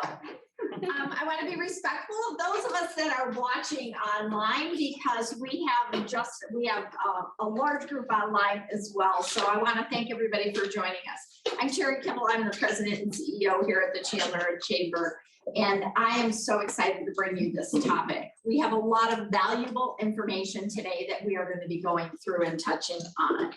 I want to be respectful of those of us that are watching online because we have a large group online as well. So I want to thank everybody for joining us. I'm Terry Kimball. I'm the president and CEO here at the Chandler Chamber, and I am so excited to bring you this topic. We have a lot of valuable information today that we are going to be going through and touching on.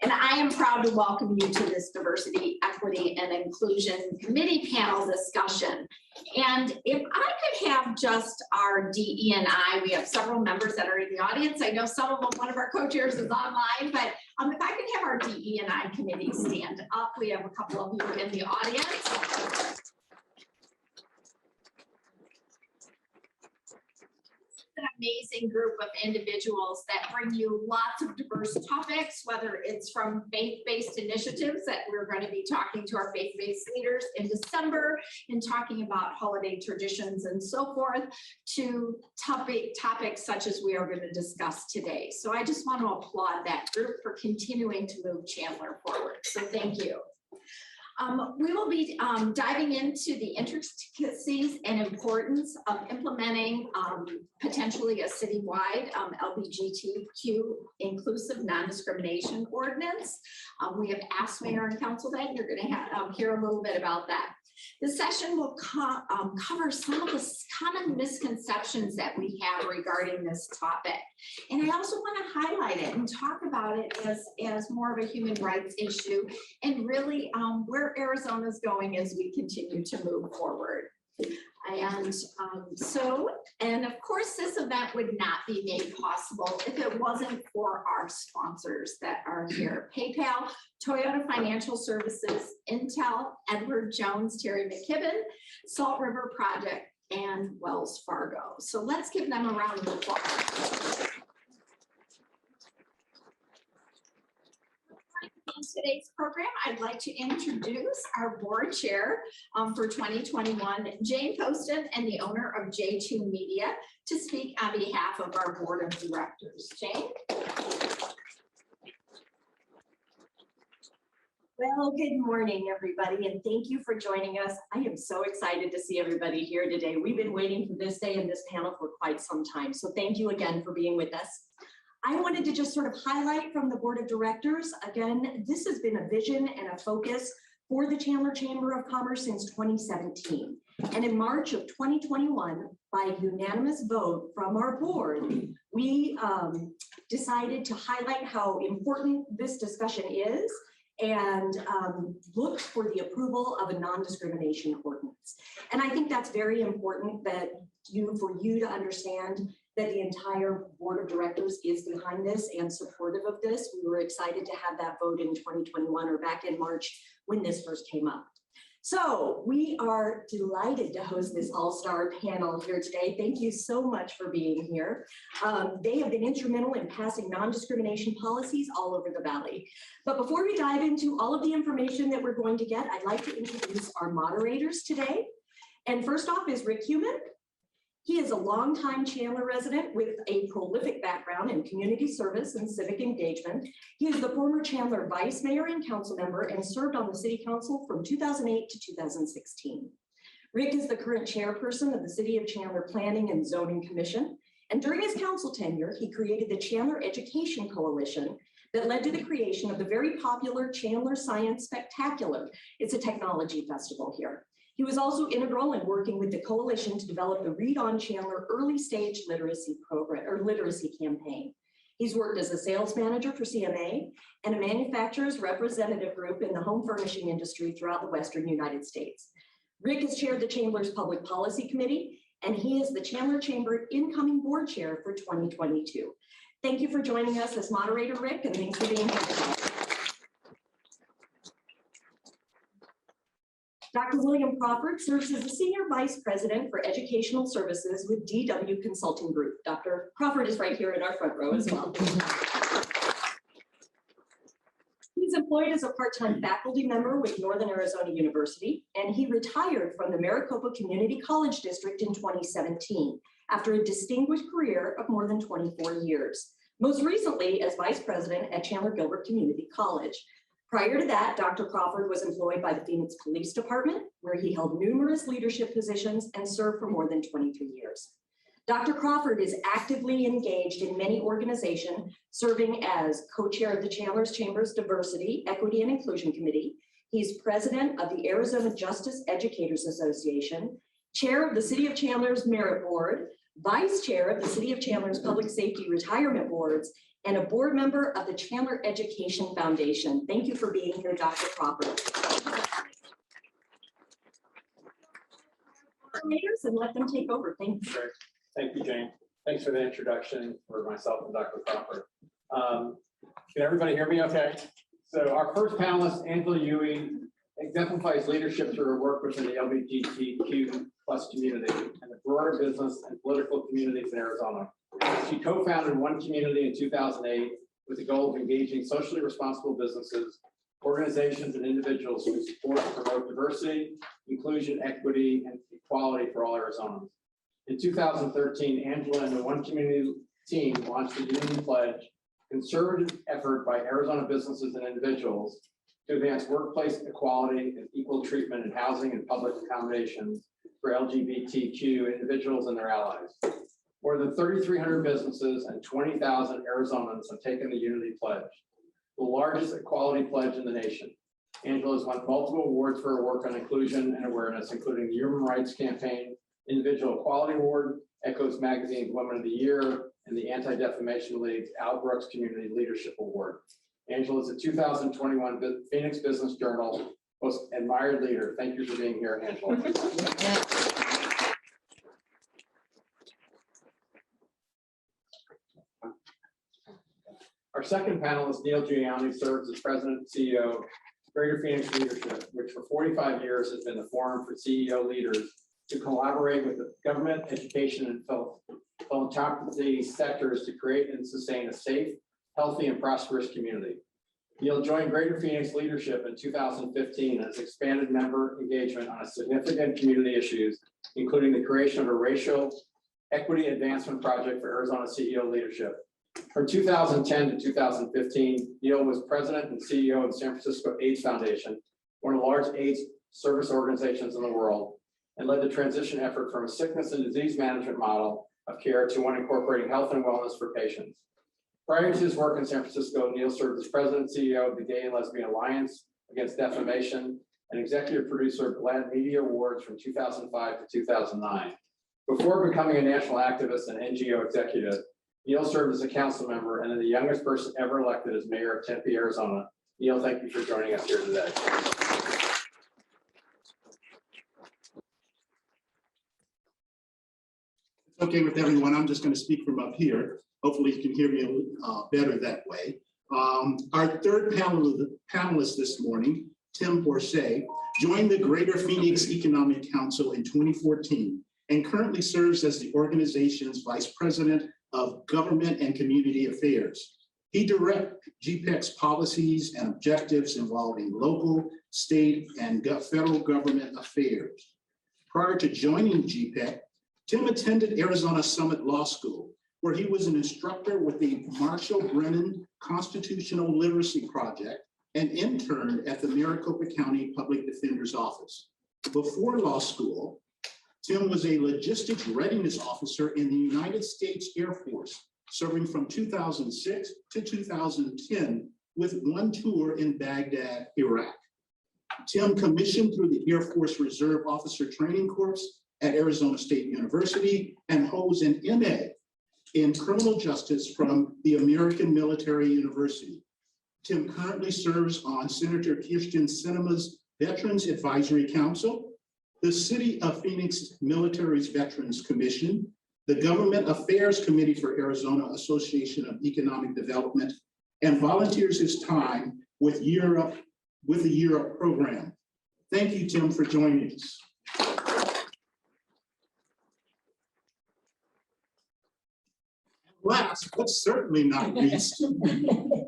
And I am proud to welcome you to this Diversity, Equity, and Inclusion Committee panel discussion. And if I could have just our DE&I, we have several members that are in the audience. I know some of them, one of our co-chairs is online, but if I could have our DE&I committee stand up. We have a couple of you in the audience. An amazing group of individuals that bring you lots of diverse topics, whether it's from faith-based initiatives that we're going to be talking to our faith-based leaders in December and talking about holiday traditions and so forth, to topics such as we are going to discuss today. So I just want to applaud that group for continuing to move Chandler forward. So thank you. We will be diving into the intricacies and importance of implementing potentially a citywide LGBTQ inclusive non-discrimination ordinance. We have asked Mayor and Council that you're going to hear a little bit about that. This session will cover some of the common misconceptions that we have regarding this topic. And I also want to highlight it and talk about it as more of a human rights issue and really where Arizona is going as we continue to move forward. And of course, this event would not be made possible if it wasn't for our sponsors that are here: PayPal, Toyota Financial Services, Intel, Edward Jones, Terry McKibben, Salt River Project, and Wells Fargo. So let's give them a round of applause. In today's program, I'd like to introduce our board chair for 2021, Jane Poston, and the owner of J2 Media, to speak on behalf of our board of directors. Jane? Well, good morning, everybody, and thank you for joining us. I am so excited to see everybody here today. We've been waiting for this day and this panel for quite some time, so thank you again for being with us. I wanted to just sort of highlight from the board of directors, again, this has been a vision and a focus for the Chandler Chamber of Commerce since 2017. And in March of 2021, by unanimous vote from our board, we decided to highlight how important this discussion is and look for the approval of a non-discrimination ordinance. And I think that's very important that for you to understand that the entire board of directors is behind this and supportive of this. We were excited to have that vote in 2021 or back in March when this first came up. So we are delighted to host this all-star panel here today. Thank you so much for being here. They have been instrumental in passing non-discrimination policies all over the Valley. But before we dive into all of the information that we're going to get, I'd like to introduce our moderators today. And first off is Rick Hughey. He is a longtime Chandler resident with a prolific background in community service and civic engagement. He is the former Chandler vice mayor and council member and served on the city council from 2008 to 2016. Rick is the current chairperson of the City of Chandler Planning and Zoning Commission. And during his council tenure, he created the Chandler Education Coalition that led to the creation of the very popular Chandler Science Spectacular. It's a technology festival here. He was also integral in working with the coalition to develop the Read on Chandler early stage literacy program or literacy campaign. He's worked as a sales manager for CMA and a manufacturer's representative group in the home furnishing industry throughout the Western United States. Rick has chaired the Chandler's Public Policy Committee, and he is the Chandler Chamber incoming board chair for 2022. Thank you for joining us as moderator, Rick, and thanks for being here. Dr. William Crawford serves as the Senior Vice President for Educational Services with DW Consulting Group. Dr. Crawford is right here in our front row as well. He's employed as a part-time faculty member with Northern Arizona University, and he retired from the Maricopa Community College District in 2017 after a distinguished career of more than 24 years, most recently as Vice President at Chandler Gilbert Community College. Prior to that, Dr. Crawford was employed by the Phoenix Police Department, where he held numerous leadership positions and served for more than 23 years. Dr. Crawford is actively engaged in many organizations, serving as co-chair of the Chandlers Chamber's Diversity, Equity, and Inclusion Committee. He's president of the Arizona Justice Educators Association, chair of the City of Chandler's Merit Board, vice chair of the City of Chandler's Public Safety Retirement Boards, and a board member of the Chandler Education Foundation. Thank you for being here, Dr. Crawford. And let them take over. Thank you. Great. Thank you, Jane. Thanks for the introduction for myself and Dr. Crawford. Can everybody hear me okay? So our first panelist, Angela Ewing, exemplifies leadership through her work within the LGBTQ+ community and the broader business and political communities in Arizona. She co-founded One Community in 2008 with the goal of engaging socially responsible businesses, organizations, and individuals who support and promote diversity, inclusion, equity, and equality for all Arizonans. In 2013, Angela and the One Community team launched the Unity Pledge, a concerted effort by Arizona businesses and individuals to advance workplace equality and equal treatment in housing and public accommodations for LGBTQ individuals and their allies. More than 3,300 businesses and 20,000 Arizonans have taken the Unity Pledge, the largest equality pledge in the nation. Angela has won multiple awards for her work on inclusion and awareness, including the Human Rights Campaign Individual Equality Award, Echoes Magazine's Women of the Year, and the Anti-Defamation League's Al Brooks Community Leadership Award. Angela is a 2021 Phoenix Business Journal Most Admired Leader. Thank you for being here, Angela. Our second panelist, Neil Giuliani, serves as President and CEO of Greater Phoenix Leadership, which for 45 years has been the forum for CEO leaders to collaborate with the government, education, and philanthropy sectors to create and sustain a safe, healthy, and prosperous community. Neil joined Greater Phoenix Leadership in 2015 and has expanded member engagement on significant community issues, including the creation of a racial equity advancement project for Arizona CEO leadership. From 2010 to 2015, Neil was president and CEO of the San Francisco AIDS Foundation, one of the largest AIDS service organizations in the world, and led the transition effort from a sickness and disease management model of care to one incorporating health and wellness for patients. Prior to his work in San Francisco, Neil served as president and CEO of the Gay and Lesbian Alliance Against Defamation and executive producer of GLAAD Media Awards from 2005 to 2009. Before becoming a national activist and NGO executive, Neil served as a council member and then the youngest person ever elected as mayor of Tempe, Arizona. Neil, thank you for joining us here today. Okay with everyone, I'm just going to speak from up here. Hopefully you can hear me better that way. Our third panelist this morning, Tim Bourcet, joined the Greater Phoenix Economic Council in 2014 and currently serves as the organization's vice president of Government and Community Affairs. He directs GPEC's policies and objectives involving local, state, and federal government affairs. Prior to joining GPEC, Tim attended Arizona Summit Law School, where he was an instructor with the Marshall Brennan Constitutional Literacy Project and interned at the Maricopa County Public Defender's Office. Before law school, Tim was a logistics readiness officer in the United States Air Force, serving from 2006 to 2010 with one tour in Baghdad, Iraq. Tim commissioned through the Air Force Reserve Officer Training Corps at Arizona State University and holds an MA in criminal justice from the American Military University. Tim currently serves on Senator Kirsten Sinema's Veterans Advisory Council, the City of Phoenix Military's Veterans Commission, the Government Affairs Committee for Arizona Association of Economic Development, and volunteers his time with the Europe program. Thank you, Tim, for joining us. Last, but certainly not least,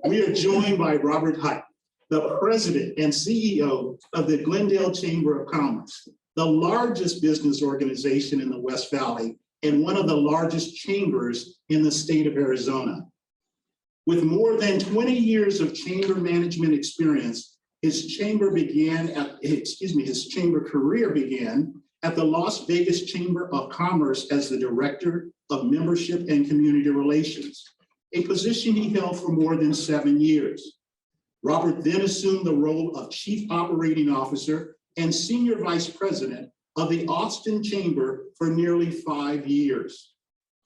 we are joined by Robert Heidt, the president and CEO of the Glendale Chamber of Commerce, the largest business organization in the West Valley and one of the largest chambers in the state of Arizona. With more than 20 years of chamber management experience, His chamber career began at the Las Vegas Chamber of Commerce as the Director of Membership and Community Relations, a position he held for more than 7 years. Robert then assumed the role of Chief Operating Officer and Senior Vice President of the Austin Chamber for nearly 5 years,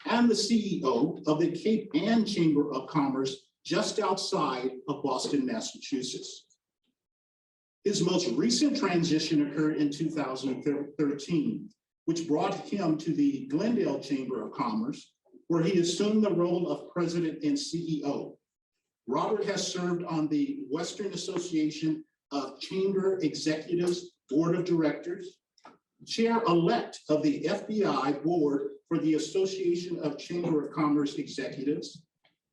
and the CEO of the Cape Ann Chamber of Commerce just outside of Boston, Massachusetts. His most recent transition occurred in 2013, which brought him to the Glendale Chamber of Commerce, where he assumed the role of President and CEO. Robert has served on the Western Association of Chamber Executives Board of Directors, Chair-elect of the FBI Board for the Association of Chamber of Commerce Executives,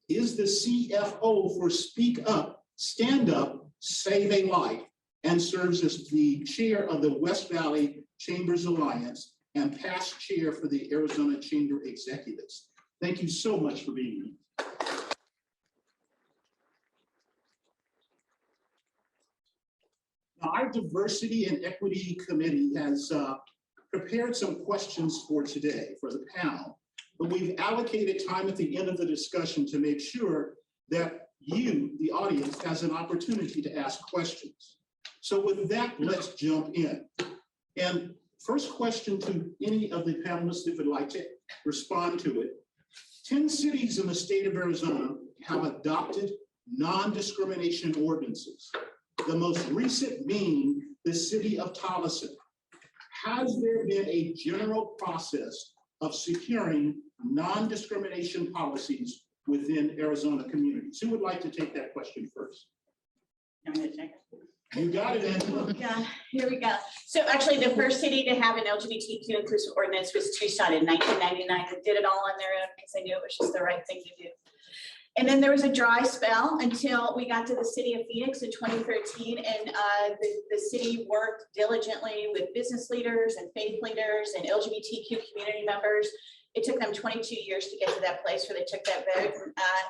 is the CFO for Speak Up, Stand Up, Save a Life, and serves as the chair of the West Valley Chambers Alliance and past chair for the Arizona Chamber Executives. Thank you so much for being here. Now, our Diversity and Equity Committee has prepared some questions for today for the panel, but we've allocated time at the end of the discussion to make sure that you, the audience, has an opportunity to ask questions. So with that, let's jump in. And first question to any of the panelists that would like to respond to it. 10 cities in the state of Arizona have adopted non-discrimination ordinances, the most recent being the city of Tolleson. Has there been a general process of securing non-discrimination policies within Arizona communities? Who would like to take that question first? I'm going to take it. You got it, Angela. Yeah, here we go. So actually, the first city to have an LGBTQ inclusive ordinance was Tucson in 1999. They did it all on their own because they knew it was just the right thing to do. And then there was a dry spell until we got to the city of Phoenix in 2013, and the city worked diligently with business leaders and faith leaders and LGBTQ community members. It took them 22 years to get to that place where they took that vote.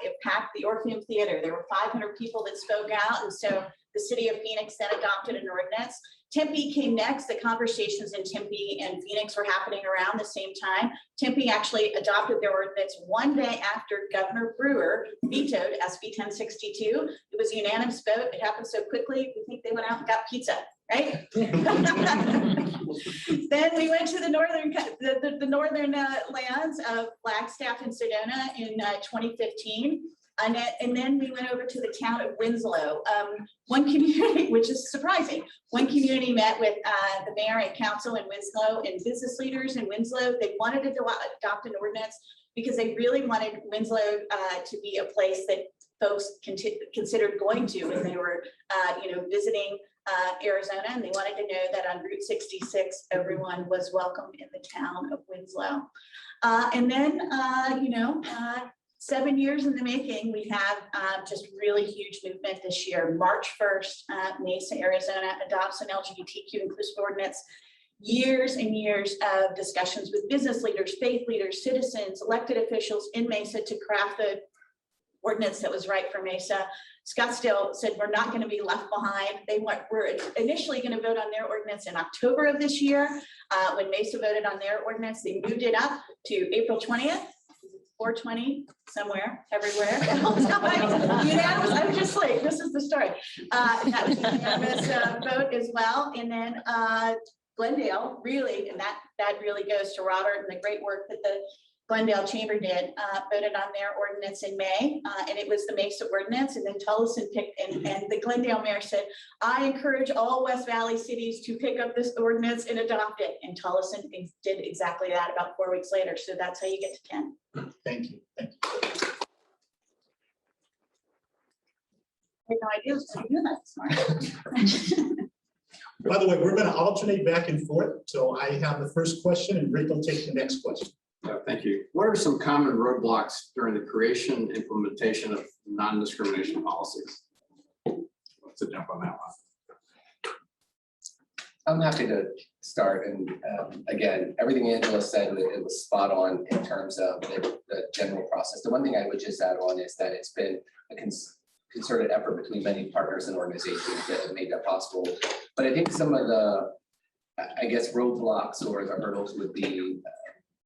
It packed the Orpheum Theater. There were 500 people that spoke out, and so the city of Phoenix then adopted an ordinance. Tempe came next. The conversations in Tempe and Phoenix were happening around the same time. Tempe actually adopted their ordinance one day after Governor Brewer vetoed SB 1062. It was a unanimous vote. It happened so quickly. We think they went out and got pizza, right? Then we went to the northern lands of Flagstaff and Sedona in 2015. And then we went over to the town of Winslow. One community, which is surprising, one community met with the mayor and council in Winslow and business leaders in Winslow. They wanted to adopt an ordinance because they really wanted Winslow to be a place that folks considered going to when they were visiting Arizona, and they wanted to know that on Route 66, everyone was welcome in the town of Winslow. And then, 7 years in the making, we have just really huge movement this year. March 1st, Mesa, Arizona adopts an LGBTQ inclusive ordinance. Years and years of discussions with business leaders, faith leaders, citizens, elected officials in Mesa to craft the ordinance that was right for Mesa. Scottsdale said we're not going to be left behind. We're initially going to vote on their ordinance in October of this year. When Mesa voted on their ordinance, they moved it up to April 20th. 420 somewhere, everywhere. Unanimous. I was just like, this is the story. That was a unanimous vote as well. And then Glendale, really, and that really goes to Robert and the great work that the Glendale Chamber did, voted on their ordinance in May, and it was the Mesa ordinance. And then Tolleson picked, and the Glendale mayor said, I encourage all West Valley cities to pick up this ordinance and adopt it. And Tolleson did exactly that about 4 weeks later. So that's how you get to 10. Thank you. Thank you. I had no idea it was going to do that smart. By the way, we're going to alternate back and forth. So I have the first question and Rick will take the next question. Thank you. What are some common roadblocks during the creation and implementation of non-discrimination policies? Let's jump on that one. I'm happy to start. And again, everything Angela said, it was spot on in terms of the general process. The one thing I would just add on is that it's been concerted effort between many partners and organizations that have made that possible. But I think some of the, I guess, roadblocks or the hurdles would be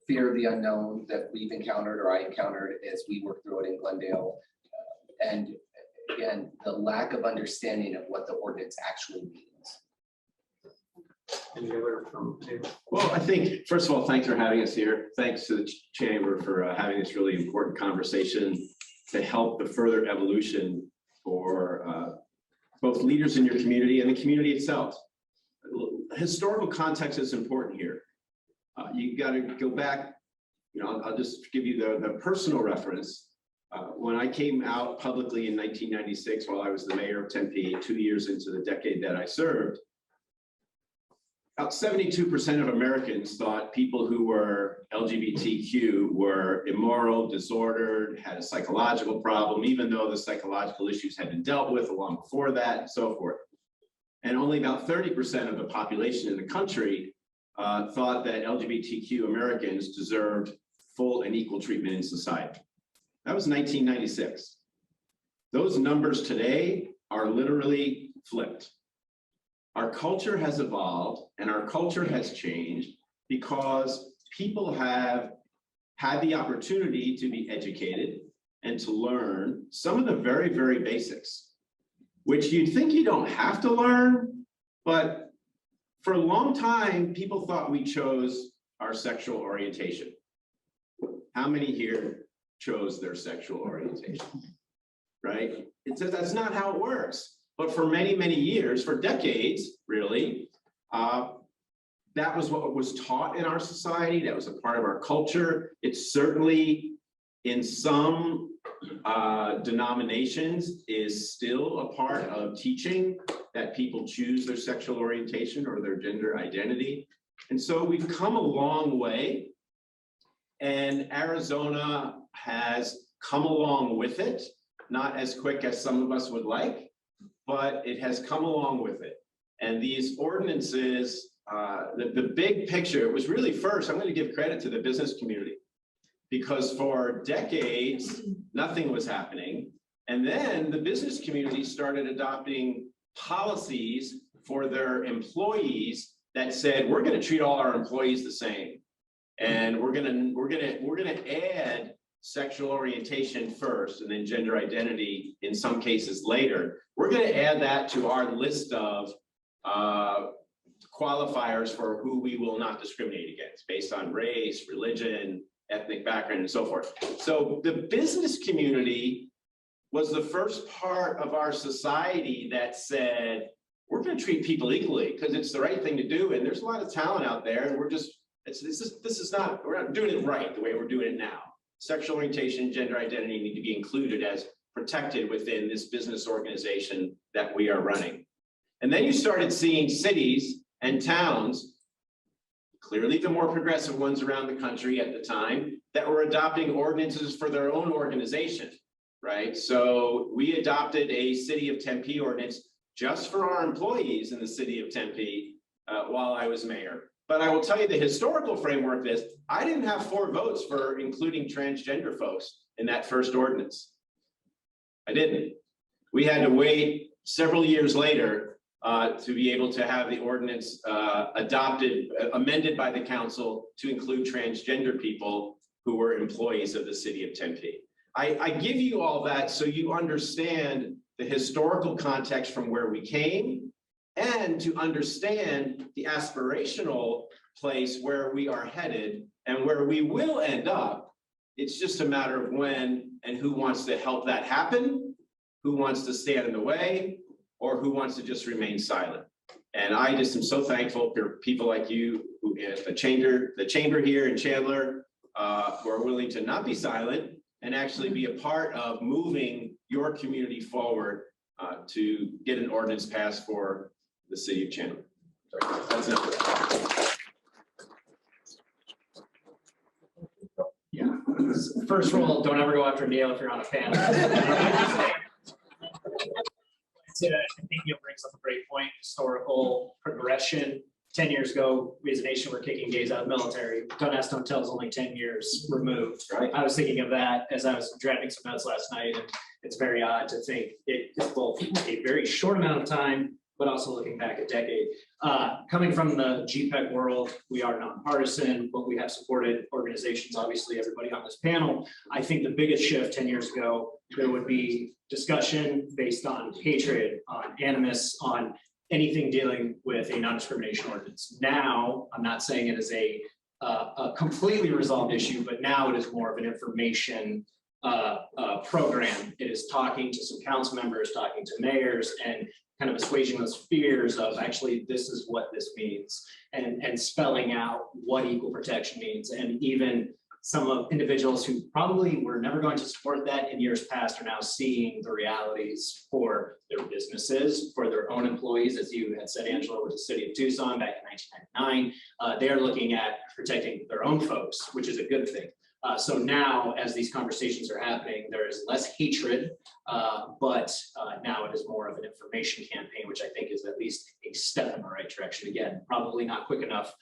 fear of the unknown that we've encountered or I encountered as we worked through it in Glendale. And again, the lack of understanding of what the ordinance actually means. Any other from? Well, I think, first of all, thanks for having us here. Thanks to the chamber for having this really important conversation to help the further evolution for both leaders in your community and the community itself. Historical context is important here. You got to go back, I'll just give you the personal reference. When I came out publicly in 1996, while I was the mayor of Tempe, 2 years into the decade that I served, about 72% of Americans thought people who were LGBTQ were immoral, disordered, had a psychological problem, even though the psychological issues had been dealt with long before that and so forth. And only about 30% of the population in the country thought that LGBTQ Americans deserved full and equal treatment in society. That was 1996. Those numbers today are literally flipped. Our culture has evolved and our culture has changed because people have had the opportunity to be educated and to learn some of the very, very basics, which you'd think you don't have to learn, but for a long time, people thought we chose our sexual orientation. How many here chose their sexual orientation, right? That's not how it works. But for many, many years, for decades, really, that was what was taught in our society. That was a part of our culture. It's certainly in some denominations is still a part of teaching that people choose their sexual orientation or their gender identity. And so we've come a long way, and Arizona has come along with it, not as quick as some of us would like, but it has come along with it. And these ordinances, the big picture, it was really first, I'm going to give credit to the business community, because for decades, nothing was happening. And then the business community started adopting policies for their employees that said, we're going to treat all our employees the same. And we're going to add sexual orientation first and then gender identity in some cases later. We're going to add that to our list of qualifiers for who we will not discriminate against based on race, religion, ethnic background, and so forth. So the business community was the first part of our society that said, we're going to treat people equally because it's the right thing to do. And there's a lot of talent out there, and we're not doing it right the way we're doing it now. Sexual orientation, gender identity need to be included as protected within this business organization that we are running. And then you started seeing cities and towns, clearly the more progressive ones around the country at the time, that were adopting ordinances for their own organization, right? So we adopted a City of Tempe ordinance just for our employees in the City of Tempe while I was mayor. But I will tell you the historical framework is, I didn't have 4 votes for including transgender folks in that first ordinance. I didn't. We had to wait several years later to be able to have the ordinance amended by the council to include transgender people who were employees of the City of Tempe. I give you all that so you understand the historical context from where we came, and to understand the aspirational place where we are headed and where we will end up. It's just a matter of when and who wants to help that happen, who wants to stand in the way, or who wants to just remain silent. And I just am so thankful for people like you, who the chamber here in Chandler, who are willing to not be silent and actually be a part of moving your community forward to get an ordinance passed for the City of Chandler. Sorry, that's enough. Yeah. First rule, don't ever go after Neil if you're on a panel. I think Neil brings up a great point, historical progression. 10 years ago, we as a nation were kicking gays out of the military. Don't ask, don't tell is only 10 years removed. Right. I was thinking of that as I was drafting some notes last night, and it's very odd to think it is both a very short amount of time, but also looking back a decade. Coming from the GPEC world, we are nonpartisan, but we have supported organizations, obviously everybody on this panel. I think the biggest shift 10 years ago, there would be discussion based on hatred, on animus, on anything dealing with a non-discrimination ordinance. Now, I'm not saying it is a completely resolved issue, but now it is more of an information program. It is talking to some council members, talking to mayors, and kind of assuaging those fears of actually this is what this means, and spelling out what equal protection means. And even some of individuals who probably were never going to support that in years past are now seeing the realities for their businesses, for their own employees, as you had said, Angela, with the city of Tucson back in 1999. They are looking at protecting their own folks, which is a good thing. So now, as these conversations are happening, there is less hatred, but now it is more of an information campaign, which I think is at least a step in the right direction. Again, probably not quick enough,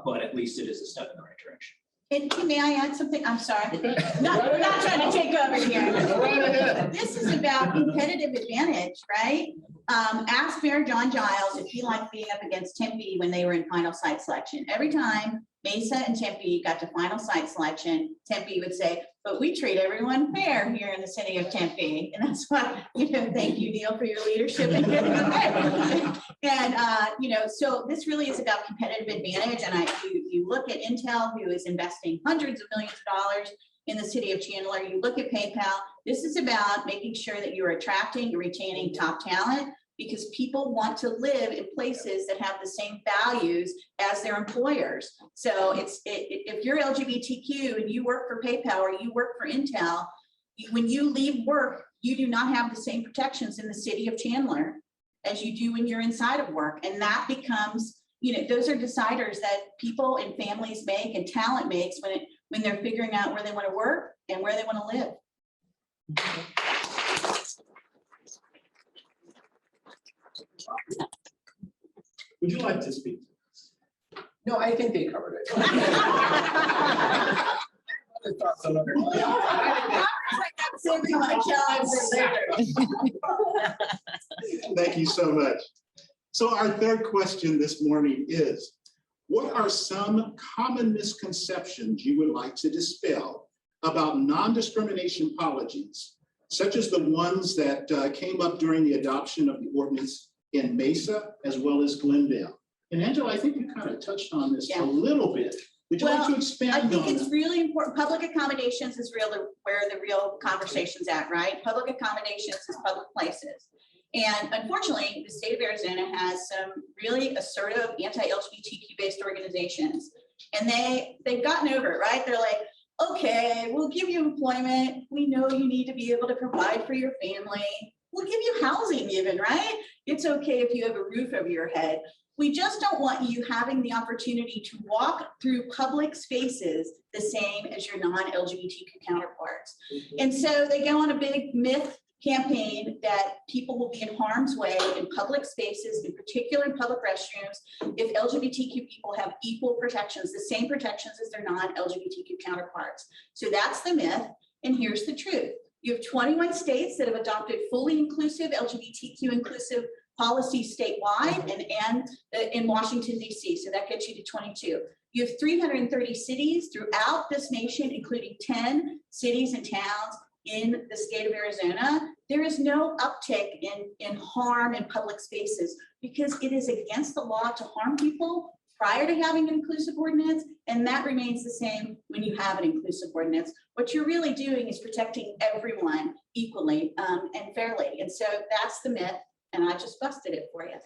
but at least it is a step in the right direction. And Kim, may I add something? I'm sorry. We're not trying to take over here. This is about competitive advantage, right? Ask Mayor John Giles if he liked being up against Tempe when they were in final site selection. Every time Mesa and Tempe got to final site selection, Tempe would say, but we treat everyone fair here in the city of Tempe. And that's why, thank you, Neil, for your leadership. And, so this really is about competitive advantage. And you look at Intel, who is investing hundreds of millions of dollars in the city of Chandler. You look at PayPal. This is about making sure that you're attracting and retaining top talent, because people want to live in places that have the same values as their employers. So if you're LGBTQ and you work for PayPal or you work for Intel, when you leave work, you do not have the same protections in the city of Chandler as you do when you're inside of work. And that becomes, those are deciders that people and families make and talent makes when they're figuring out where they want to work and where they want to live. Would you like to speak? No, I think they covered it. Thank you so much. So our third question this morning is, what are some common misconceptions you would like to dispel about non-discrimination policies, such as the ones that came up during the adoption of the ordinance in Mesa as well as Glendale? And Angela, I think you kind of touched on this a little bit. Would you like to expand on that? I think it's really important. Public accommodations is where the real conversation's at, right? Public accommodations is public places. And unfortunately, the state of Arizona has some really assertive anti-LGBTQ based organizations. And they've gotten over it, right? They're like, okay, we'll give you employment. We know you need to be able to provide for your family. We'll give you housing even, right? It's okay if you have a roof over your head. We just don't want you having the opportunity to walk through public spaces the same as your non-LGBTQ counterparts. And so they go on a big myth campaign that people will be in harm's way in public spaces, in particular in public restrooms, if LGBTQ people have equal protections, the same protections as their non-LGBTQ counterparts. So that's the myth, and here's the truth. You have 21 states that have adopted fully inclusive, LGBTQ inclusive policies statewide and in Washington, D.C., so that gets you to 22. You have 330 cities throughout this nation, including 10 cities and towns in the state of Arizona. There is no uptick in harm in public spaces because it is against the law to harm people prior to having an inclusive ordinance, and that remains the same when you have an inclusive ordinance. What you're really doing is protecting everyone equally and fairly, and so that's the myth, and I just busted it for you.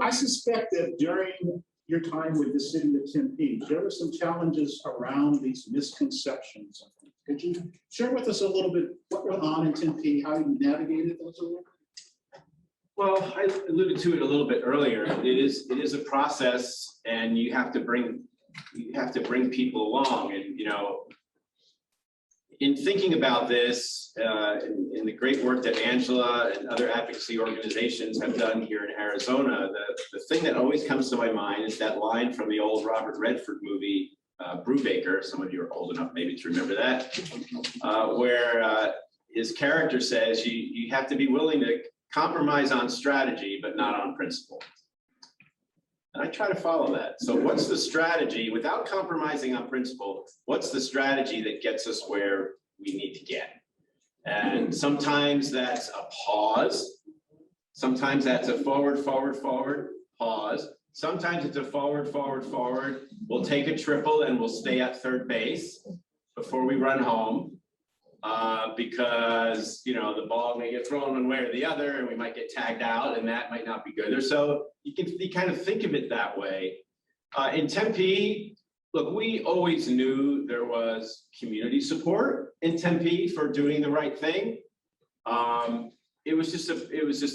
I suspect that during your time with the city of Tempe, there were some challenges around these misconceptions. Could you share with us a little bit what went on in Tempe, how you navigated those a little bit? Well, I alluded to it a little bit earlier. It is a process, and you have to bring people along, and in thinking about this, in the great work that Angela and other advocacy organizations have done here in Arizona, the thing that always comes to my mind is that line from the old Robert Redford movie, Brubaker. Some of you are old enough maybe to remember that, where his character says you have to be willing to compromise on strategy, but not on principle. And I try to follow that. So what's the strategy without compromising on principle? What's the strategy that gets us where we need to get? And sometimes that's a pause. Sometimes that's a forward, forward, forward, pause. Sometimes it's a forward, forward, forward. We'll take a triple and we'll stay at third base before we run home. Because, you know, the ball may get thrown one way or the other and we might get tagged out and that might not be good. Or so you kind of think of it that way. In Tempe, look, we always knew there was community support in Tempe for doing the right thing. It was just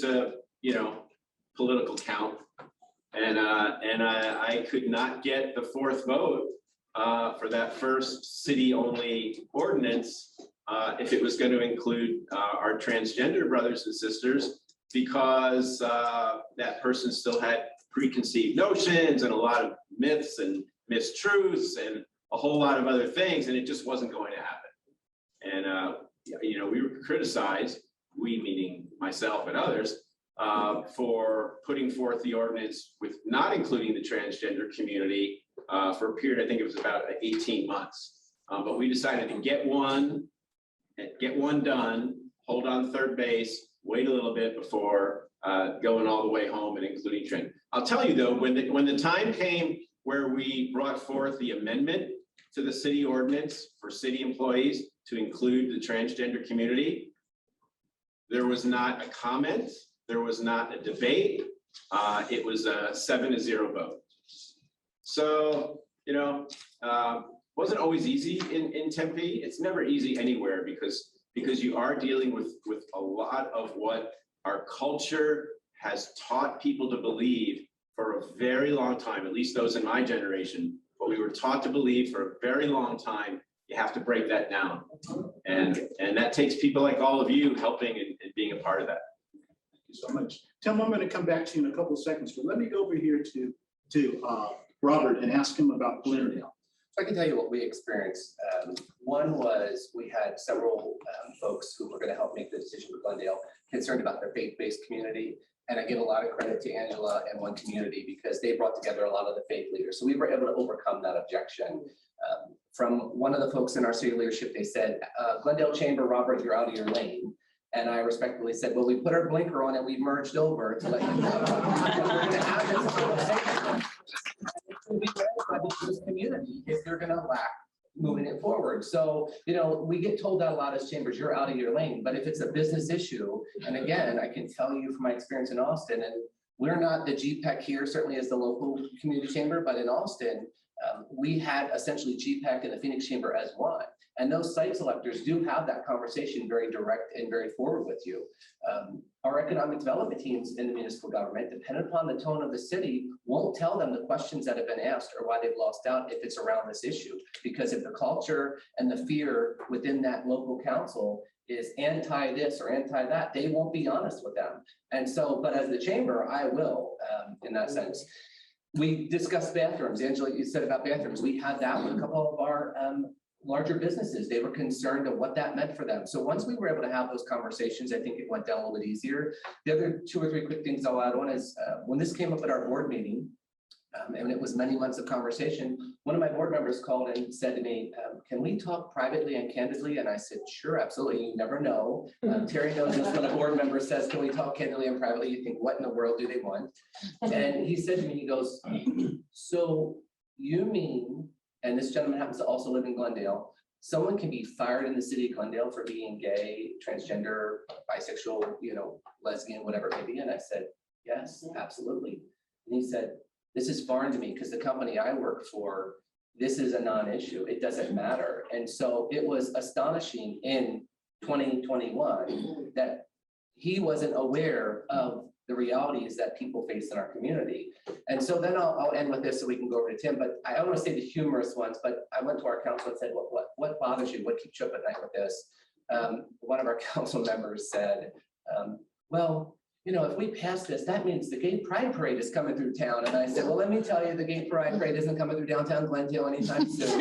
a you know, political count. And I could not get the fourth vote for that first city-only ordinance if it was going to include our transgender brothers and sisters, because that person still had preconceived notions and a lot of myths and mistruths and a whole lot of other things, and it just wasn't going to happen. And you know, we were criticized, we meaning myself and others, for putting forth the ordinance with not including the transgender community for a period, I think it was about 18 months. But we decided to get one done, hold on third base, wait a little bit before going all the way home and including trans. I'll tell you though, when the time came where we brought forth the amendment to the city ordinance for city employees to include the transgender community, there was not a comment, there was not a debate. It was a 7-0 vote. So, you know, wasn't always easy in Tempe. It's never easy anywhere because you are dealing with a lot of what our culture has taught people to believe for a very long time, at least those in my generation. What we were taught to believe for a very long time, you have to break that down. And that takes people like all of you helping and being a part of that. Thank you so much. Tim, I'm going to come back to you in a couple of seconds, but let me go over here to Robert and ask him about Glendale. So I can tell you what we experienced. One was we had several folks who were going to help make the decision with Glendale concerned about their faith-based community. And I give a lot of credit to Angela and One Community because they brought together a lot of the faith leaders. So we were able to overcome that objection. From one of the folks in our city leadership, they said, Glendale Chamber, Robert, you're out of your lane. And I respectfully said, well, we put our blinker on and we merged over to let you know. And we're going to have this conversation. It's going to be led by the Jewish community if they're going to lack moving it forward. So, you know, we get told that a lot as chambers, you're out of your lane. But if it's a business issue, and again, I can tell you from my experience in Austin, and we're not the GPEC here, certainly as the local community chamber, but in Austin, we had essentially GPEC and the Phoenix Chamber as one. And those site selectors do have that conversation very direct and very forward with you. Our economic development teams in the municipal government, depending upon the tone of the city, won't tell them the questions that have been asked or why they've lost out if it's around this issue. Because if the culture and the fear within that local council is anti this or anti that, they won't be honest with them. And so, but as the chamber, I will in that sense. We discussed bathrooms. Angela, you said about bathrooms. We had that with a couple of our larger businesses. They were concerned of what that meant for them. So once we were able to have those conversations, I think it went down a little bit easier. The other 2 or 3 quick things I'll add on is when this came up at our board meeting, and it was many months of conversation, one of my board members called and said to me, can we talk privately and candidly? And I said, sure, absolutely. You never know. Terry knows this when a board member says, can we talk candidly and privately? You think, what in the world do they want? And he said to me, he goes, so you mean, and this gentleman happens to also live in Glendale, someone can be fired in the city of Glendale for being gay, transgender, bisexual, you know, lesbian, whatever it may be. And I said, yes, absolutely. And he said, this is foreign to me because the company I work for, this is a non-issue. It doesn't matter. And so it was astonishing in 2021 that he wasn't aware of the realities that people face in our community. And so then I'll end with this so we can go over to Tim, but I don't want to say the humorous ones, but I went to our council and said, what bothers you? What keeps you up at night with this? One of our council members said, well, you know, if we pass this, that means the gay pride parade is coming through town. And I said, well, let me tell you, the gay pride parade isn't coming through downtown Glendale anytime soon.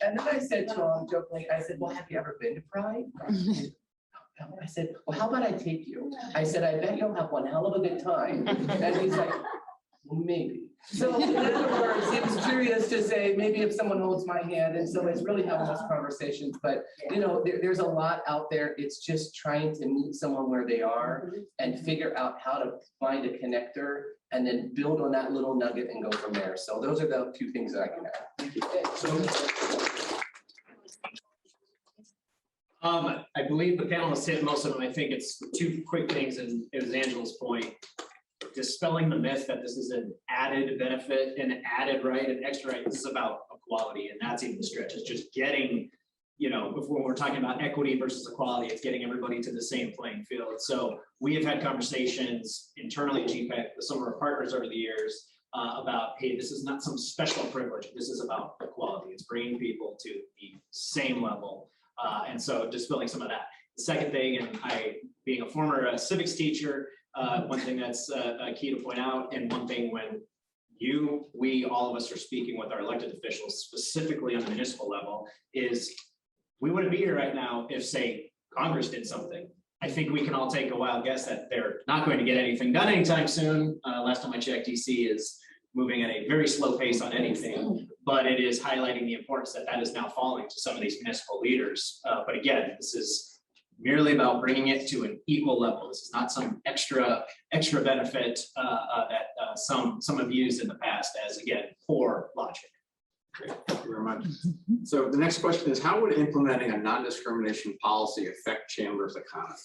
And then I said to him jokingly, I said, well, have you ever been to Pride? I said, well, how about I take you? I said, I bet you'll have one hell of a good time. And he's like, well, maybe. So in other words, he was curious to say, maybe if someone holds my hand, and so it's really having those conversations. But you know, there's a lot out there. It's just trying to meet someone where they are and figure out how to find a connector and then build on that little nugget and go from there. So those are the two things that I can add. I believe the panelists hit most of them. I think it's two quick things, and it was Angela's point. Dispelling the myth that this is an added benefit, an added right, an extra right. This is about equality, and that's even the stretch. It's just getting, you know, when we're talking about equity versus equality, it's getting everybody to the same playing field. So we have had conversations internally at GPEC with some of our partners over the years about, hey, this is not some special privilege. This is about equality. It's bringing people to the same level. And so dispelling some of that. The second thing, and I, being a former civics teacher, one thing that's key to point out, and one thing when we, all of us are speaking with our elected officials, specifically on the municipal level, is we wouldn't be here right now if, say, Congress did something. I think we can all take a wild guess that they're not going to get anything done anytime soon. Last time I checked, DC is moving at a very slow pace on anything, but it is highlighting the importance that is now falling to some of these municipal leaders. But again, this is merely about bringing it to an equal level. This is not some extra benefit that some have used in the past as, again, poor logic. Great. Thank you very much. So the next question is, how would implementing a non-discrimination policy affect Chandler's economy?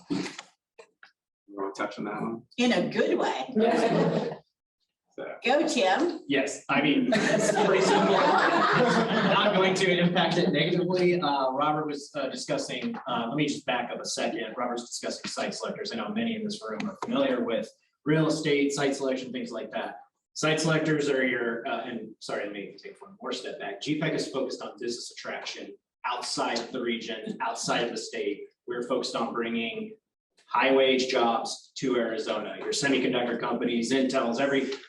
You want to touch on that one? In a good way. Go, Tim. Yes, I mean, it's pretty simple. Not going to impact it negatively. Robert was discussing, let me just back up a second. Robert's discussing site selectors. I know many in this room are familiar with real estate, site selection, things like that. Site selectors are your, and sorry, let me take one more step back. GPEC is focused on business attraction outside of the region, outside of the state. We're focused on bringing high wage jobs to Arizona. Your semiconductor companies, Intels,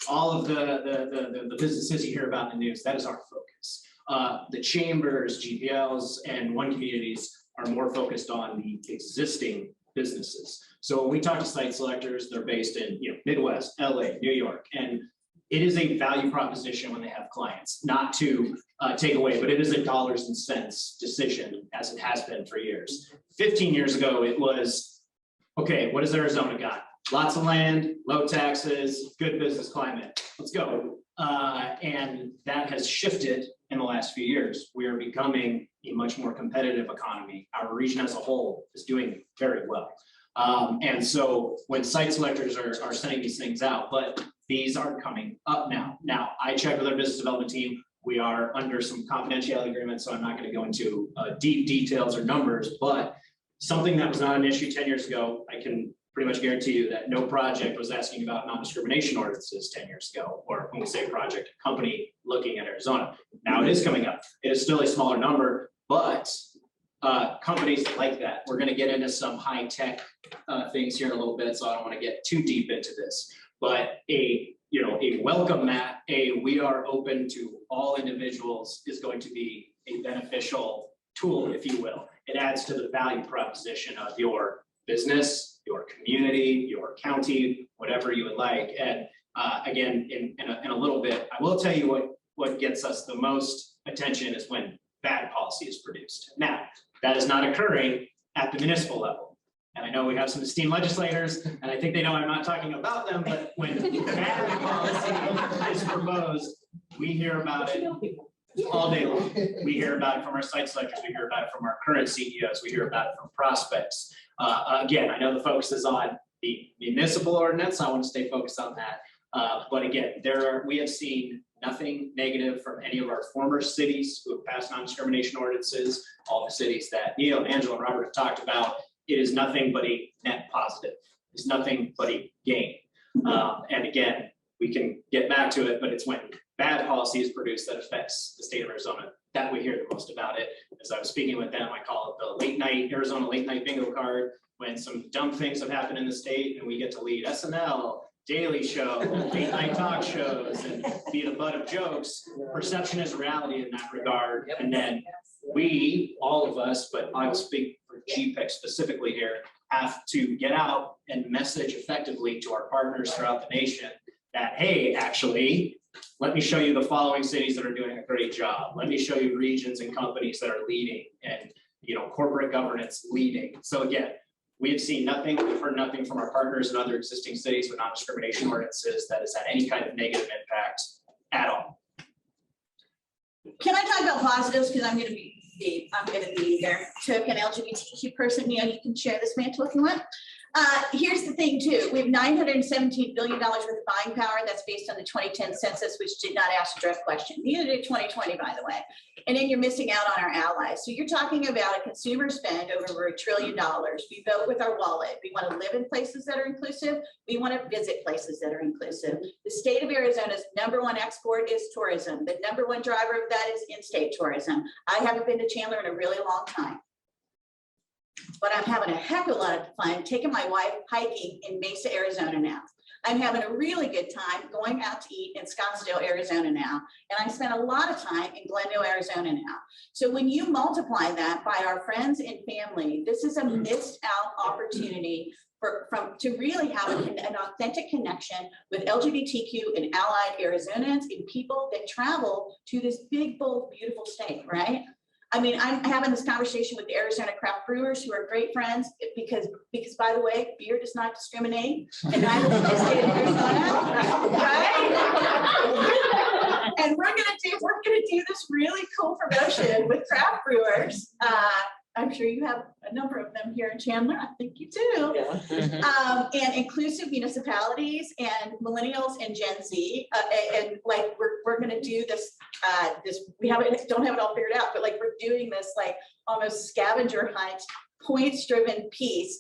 all of the businesses you hear about in the news, that is our focus. The chambers, GPLs, and One Communities are more focused on the existing businesses. So when we talk to site selectors, they're based in Midwest, LA, New York, and it is a value proposition when they have clients, not to take away, but it is a dollars and cents decision, as it has been for years. 15 years ago, it was, okay, what does Arizona got? Lots of land, low taxes, good business climate. Let's go. And that has shifted in the last few years. We are becoming a much more competitive economy. Our region as a whole is doing very well. And so when site selectors are sending these things out, but these are coming up now. Now, I checked with our business development team. We are under some confidentiality agreements, so I'm not going to go into deep details or numbers, but something that was not an issue 10 years ago, I can pretty much guarantee you that no project was asking about non-discrimination ordinances 10 years ago, or when we say project, a company looking at Arizona. Now it is coming up. It is still a smaller number, but companies like that. We're going to get into some high-tech things here in a little bit, so I don't want to get too deep into this. But a welcome mat, we are open to all individuals is going to be a beneficial tool, if you will. It adds to the value proposition of your business, your community, your county, whatever you would like. And again, in a little bit, I will tell you what gets us the most attention is when bad policy is produced. Now, that is not occurring at the municipal level. And I know we have some esteemed legislators, and I think they know I'm not talking about them, but when bad policy is proposed, we hear about it all day long. We hear about it from our site selectors, we hear about it from our current CEOs, we hear about it from prospects. Again, I know the focus is on the municipal ordinance. I want to stay focused on that. But again, we have seen nothing negative from any of our former cities who have passed non-discrimination ordinances, all the cities that Neil, Angela, and Robert have talked about. It is nothing but a net positive. is nothing but a gain. And again, we can get back to it, but it's when bad policy is produced that affects the state of Arizona that we hear the most about it. As I was speaking with them, I call it the late night, Arizona late night bingo card, when some dumb things have happened in the state and we get to lead SNL, Daily Show, late night talk shows, and be the butt of jokes. Perception is reality in that regard. And then we, all of us, but I will speak for GPEC specifically here, have to get out and message effectively to our partners throughout the nation that, hey, actually, let me show you the following cities that are doing a great job. Let me show you regions and companies that are leading and, you know, corporate governance leading. So again, we have seen nothing, we've heard nothing from our partners in other existing cities with non-discrimination ordinances that has had any kind of negative impact at all. Can I talk about positives? Because I'm gonna be there. Took an LGBTQ person, you know, you can share this mantle if you want. Here's the thing too, we have $917 billion worth of buying power. That's based on the 2010 census, which did not ask a direct question. Neither did 2020, by the way. And then you're missing out on our allies. So you're talking about a consumer spend over $1 trillion. We vote with our wallet. We want to live in places that are inclusive. We want to visit places that are inclusive. The state of Arizona's #1 export is tourism. The #1 driver of that is in-state tourism. I haven't been to Chandler in a really long time, but I'm having a heck of a lot of fun taking my wife hiking in Mesa, Arizona now. I'm having a really good time going out to eat in Scottsdale, Arizona now. And I spent a lot of time in Glendale, Arizona now. So when you multiply that by our friends and family, this is a missed out opportunity to really have an authentic connection with LGBTQ and allied Arizonans and people that travel to this big, bold, beautiful state, right? I mean, I'm having this conversation with the Arizona craft brewers who are great friends because by the way, beer does not discriminate. And I live in the state of Arizona, right? And we're gonna do this really cool promotion with craft brewers. I'm sure you have a number of them here in Chandler. I think you do. Yeah. And inclusive municipalities and millennials and Gen Z. And like we're going to do this. We don't have it all figured out, but like we're doing this like almost scavenger hunt, points-driven piece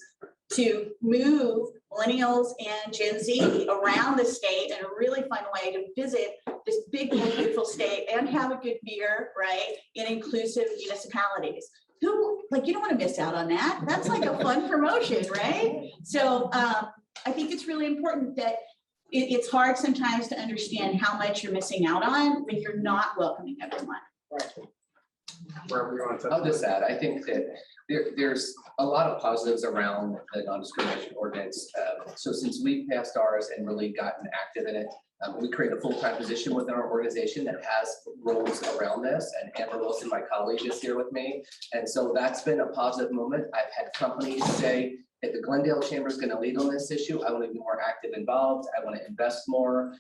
to move millennials and Gen Z around the state in a really fun way to visit this big, beautiful state and have a good beer, right? In inclusive municipalities. You don't want to miss out on that. That's like a fun promotion, right? So I think it's really important that it's hard sometimes to understand how much you're missing out on if you're not welcoming everyone. I'll just add, I think that there's a lot of positives around the non-discrimination ordinance. So since we passed ours and really gotten active in it, we create a full-time position within our organization that has roles around this, and Amber Wilson, my colleague, is here with me. And so that's been a positive moment. I've had companies say, if the Glendale Chamber is going to lead on this issue, I want to be more active involved. I want to invest more.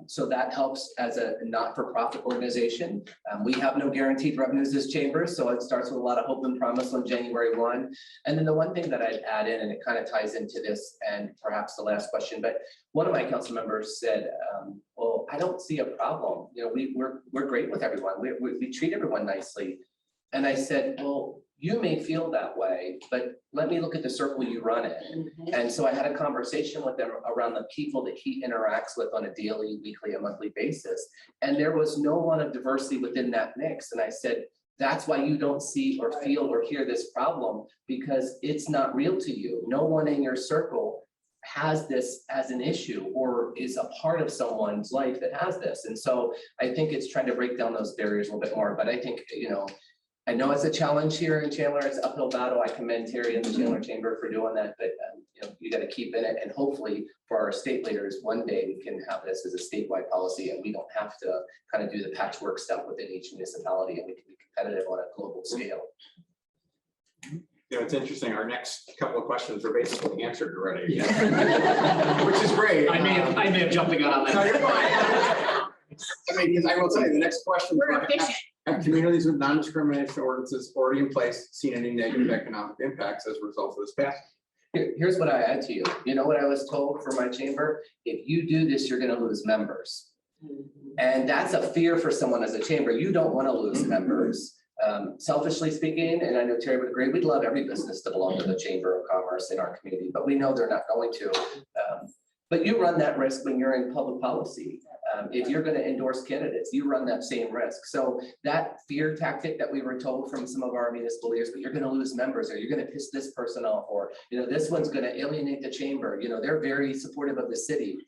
So that helps as a not-for-profit organization. We have no guaranteed revenues as chambers, so it starts with a lot of hope and promise on January 1. And then the one thing that I'd add in, and it kind of ties into this and perhaps the last question, but one of my council members said, well, I don't see a problem. You know, we're great with everyone. We treat everyone nicely. And I said, well, you may feel that way, but let me look at the circle you run in. And so I had a conversation with them around the people that he interacts with on a daily, weekly, and monthly basis. And there was no one of diversity within that mix. And I said, that's why you don't see or feel or hear this problem, because it's not real to you. No one in your circle has this as an issue or is a part of someone's life that has this. And so I think it's trying to break down those barriers a little bit more. But I think, you know it's a challenge here in Chandler. It's an uphill battle. I commend Terry and the Chandler Chamber for doing that, but you got to keep in it. And hopefully for our state leaders, one day we can have this as a statewide policy and we don't have to kind of do the patchwork stuff within each municipality, and we can be competitive on a global scale. You know, it's interesting. Our next couple of questions are basically answered already, which is great. I may have jumped the gun on that. No, you're fine. I mean, because I will tell you, the next question. We're efficient. Have communities with non-discrimination ordinances already in place seen any negative economic impacts as a result of this passage? Here's what I add to you. You know what I was told for my chamber? If you do this, you're going to lose members. And that's a fear for someone as a chamber. You don't want to lose members. Selfishly speaking, and I know Terry would agree, we'd love every business to belong to the Chamber of Commerce in our community, but we know they're not going to. But you run that risk when you're in public policy. If you're going to endorse candidates, you run that same risk. So that fear tactic that we were told from some of our municipal leaders, but you're going to lose members, or you're going to piss this person off, or, you know, this one's going to alienate the chamber. You know, they're very supportive of the city.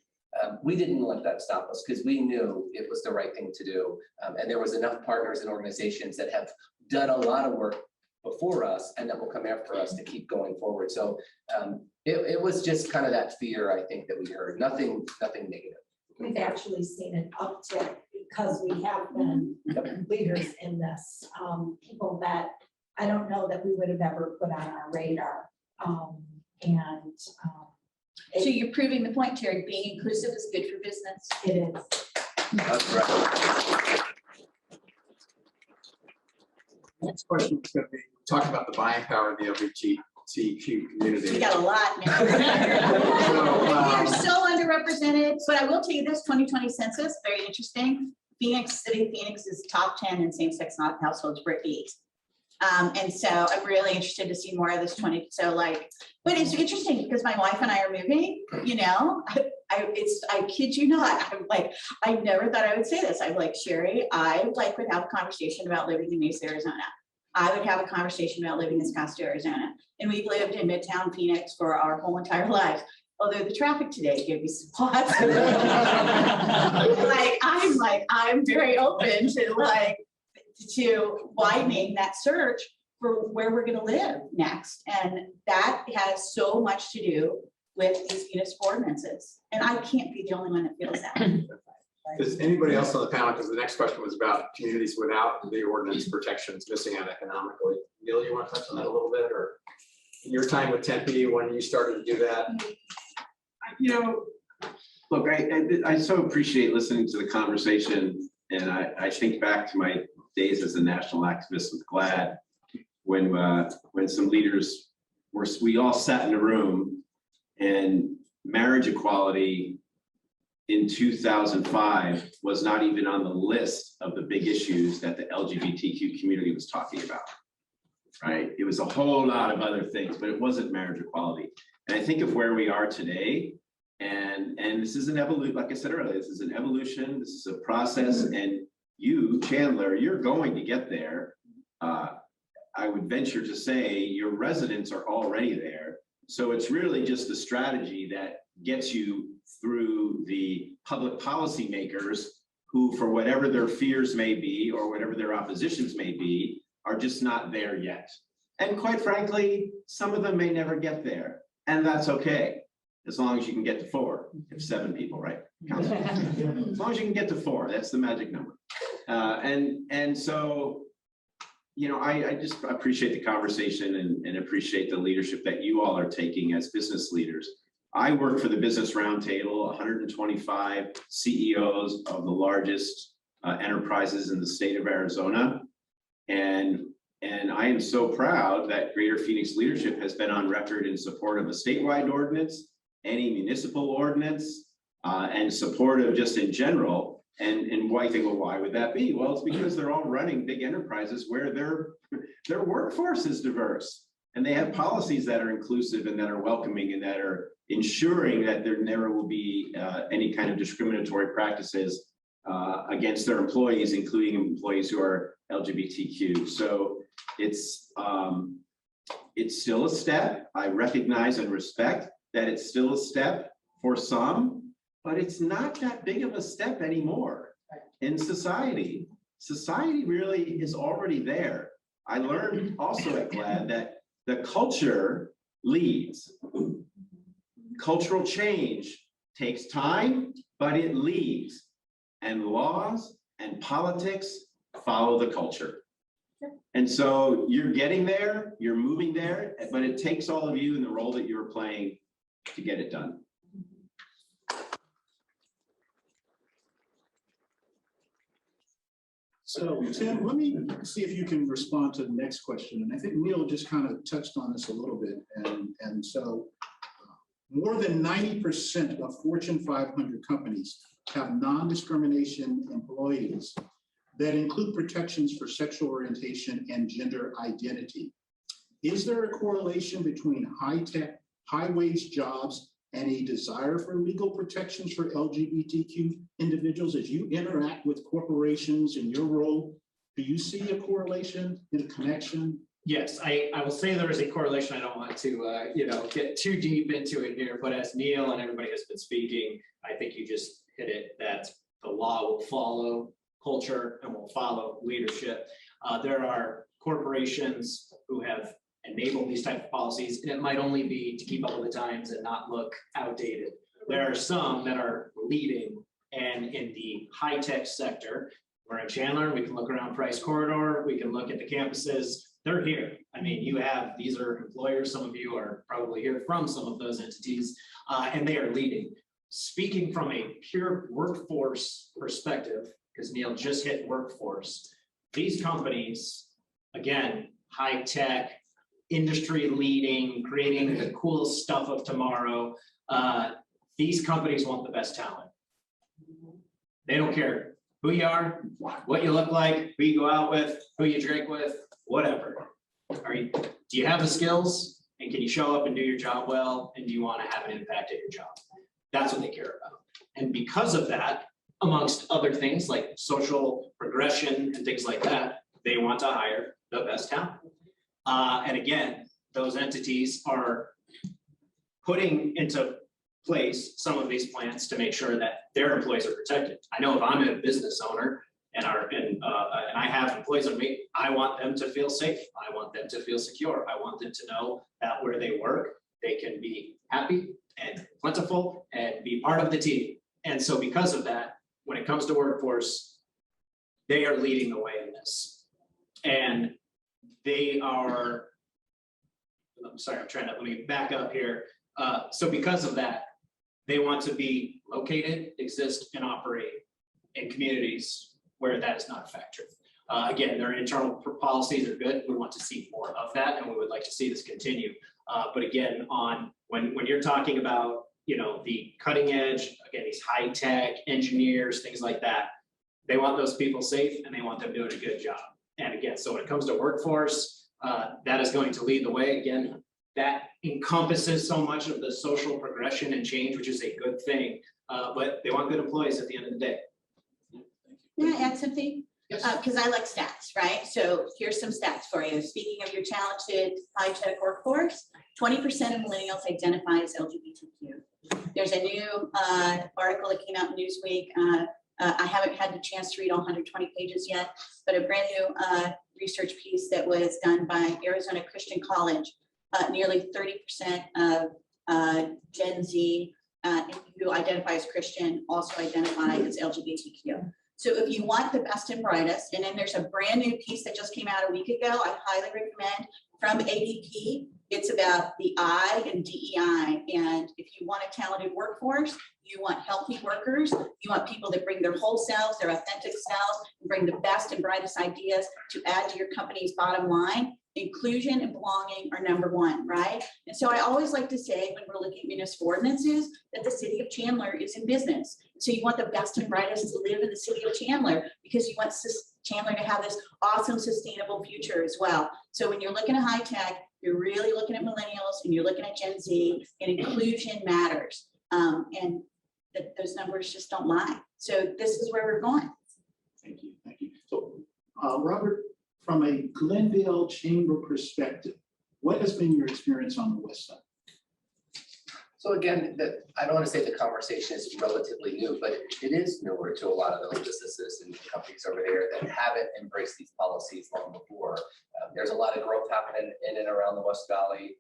We didn't let that stop us because we knew it was the right thing to do. And there was enough partners and organizations that have done a lot of work before us and that will come after us to keep going forward. So it was just kind of that fear, I think, that we heard. Nothing negative. We've actually seen an uptick because we have been leaders in this. People that I don't know that we would have ever put on our radar. So you're proving the point, Terry, being inclusive is good for business. It is. That's right. Next question is going to be talking about the buying power of the LGBTQ community. We got a lot now. We are so underrepresented, but I will tell you this, 2020 census, very interesting. Phoenix, City of Phoenix is top 10 in same-sex households, we're 8. And so I'm really interested to see more of this 20. So like, but it's interesting because my wife and I are moving, you know, I kid you not. I'm like, I never thought I would say this. I'm like, Sherry, I like would have a conversation about living in Mesa, Arizona. I would have a conversation about living in Scottsdale, Arizona. And we've lived in Midtown Phoenix for our whole entire lives. Although the traffic today gave me some pause. I'm very open to widening that search for where we're going to live next. And that has so much to do with these municipal ordinances. And I can't be the only one that feels that. Does anybody else on the panel, because the next question was about communities without the ordinance protections missing out economically. Neil, you want to touch on that a little bit, or your time with Tempe, when you started to do that? You know, look, I so appreciate listening to the conversation, and I think back to my days as a national activist with GLAAD, when some leaders we all sat in a room, and marriage equality in 2005 was not even on the list of the big issues that the LGBTQ community was talking about, right? It was a whole lot of other things, but it wasn't marriage equality. And I think of where we are today, and this is an evolution, like I said earlier, this is an evolution, this is a process, and you, Chandler, you're going to get there. I would venture to say your residents are already there. So it's really just the strategy that gets you through the public policy makers who, for whatever their fears may be or whatever their oppositions may be, are just not there yet. And quite frankly, some of them may never get there, and that's okay, as long as you can get to 4, if 7 people, right? As long as you can get to 4, that's the magic number. And so, you know, I just appreciate the conversation and appreciate the leadership that you all are taking as business leaders. I work for the Business Roundtable, 125 CEOs of the largest enterprises in the state of Arizona. And I am so proud that Greater Phoenix leadership has been on record in support of a statewide ordinance, any municipal ordinance, and supportive just in general. And why think, well, why would that be? Well, it's because they're all running big enterprises where their workforce is diverse, and they have policies that are inclusive and that are welcoming and that are ensuring that there never will be any kind of discriminatory practices against their employees, including employees who are LGBTQ. So it's still a step. I recognize and respect that it's still a step for some, but it's not that big of a step anymore in society. Society really is already there. I learned also at GLAAD that the culture leads. Cultural change takes time, but it leads. And laws and politics follow the culture. And so you're getting there, you're moving there, but it takes all of you in the role that you're playing to get it done. So Tim, let me see if you can respond to the next question. And I think Neil just kind of touched on this a little bit. And so more than 90% of Fortune 500 companies have non-discrimination employees. that include protections for sexual orientation and gender identity. Is there a correlation between high-tech, high-wage jobs and a desire for legal protections for LGBTQ individuals? As you interact with corporations in your role, do you see a correlation and a connection? Yes, I will say there is a correlation. I don't want to, get too deep into it here, but as Neil and everybody has been speaking, I think you just hit it, that the law will follow culture and will follow leadership. There are corporations who have enabled these type of policies, and it might only be to keep up with the times and not look outdated. There are some that are leading, and in the high-tech sector, we're in Chandler, we can look around Price Corridor, we can look at the campuses. They're here. I mean, these are employers. Some of you are probably here from some of those entities, and they are leading. Speaking from a pure workforce perspective, because Neil just hit workforce, these companies, again, high tech, industry leading, creating the cool stuff of tomorrow, these companies want the best talent. They don't care who you are, what you look like, who you go out with, who you drink with, whatever. Do you have the skills, and can you show up and do your job well, and do you want to have an impact at your job? That's what they care about. And because of that, amongst other things like social progression and things like that, they want to hire the best talent. And again, those entities are putting into place some of these plans to make sure that their employees are protected. I know if I'm a business owner and I have employees under me, I want them to feel safe. I want them to feel secure. I want them to know that where they work, they can be happy and plentiful and be part of the team. And so because of that, when it comes to workforce, they are leading the way in this. And they are, I'm sorry, let me back up here. So because of that, they want to be located, exist, and operate in communities where that is not a factor. Again, their internal policies are good. We want to see more of that, and we would like to see this continue. But again, when you're talking about the cutting edge, again, these high tech engineers, things like that, they want those people safe and they want them doing a good job. And again, so when it comes to workforce, that is going to lead the way. Again, that encompasses so much of the social progression and change, which is a good thing. But they want good employees at the end of the day. Can I add something? Yes. Because I like stats, right? So here's some stats for you. Speaking of your talented high-tech workforce, 20% of millennials identify as LGBTQ. There's a new article that came out in Newsweek. I haven't had the chance to read all 120 pages yet, but a brand new research piece that was done by Arizona Christian College. Nearly 30% of Gen Z who identify as Christian also identify as LGBTQ. So if you want the best and brightest, and then there's a brand new piece that just came out a week ago, I highly recommend, from ADP. It's about the I and DEI. And if you want a talented workforce, you want healthy workers, you want people that bring their whole selves, their authentic selves, and bring the best and brightest ideas to add to your company's bottom line. Inclusion and belonging are number one, right? And so I always like to say, when we're looking at municipal ordinances, that the city of Chandler is in business. So you want the best and brightest to live in the city of Chandler, because you want Chandler to have this awesome, sustainable future as well. So when you're looking at high tech, you're really looking at millennials and you're looking at Gen Z, and inclusion matters. And those numbers just don't lie. So this is where we're going. Thank you, thank you. So Robert, from a Glendale Chamber perspective, what has been your experience on the west side? So again, I don't want to say the conversation is relatively new, but it is newer to a lot of those businesses and companies over there that haven't embraced these policies long before. There's a lot of growth happening in and around the West Valley.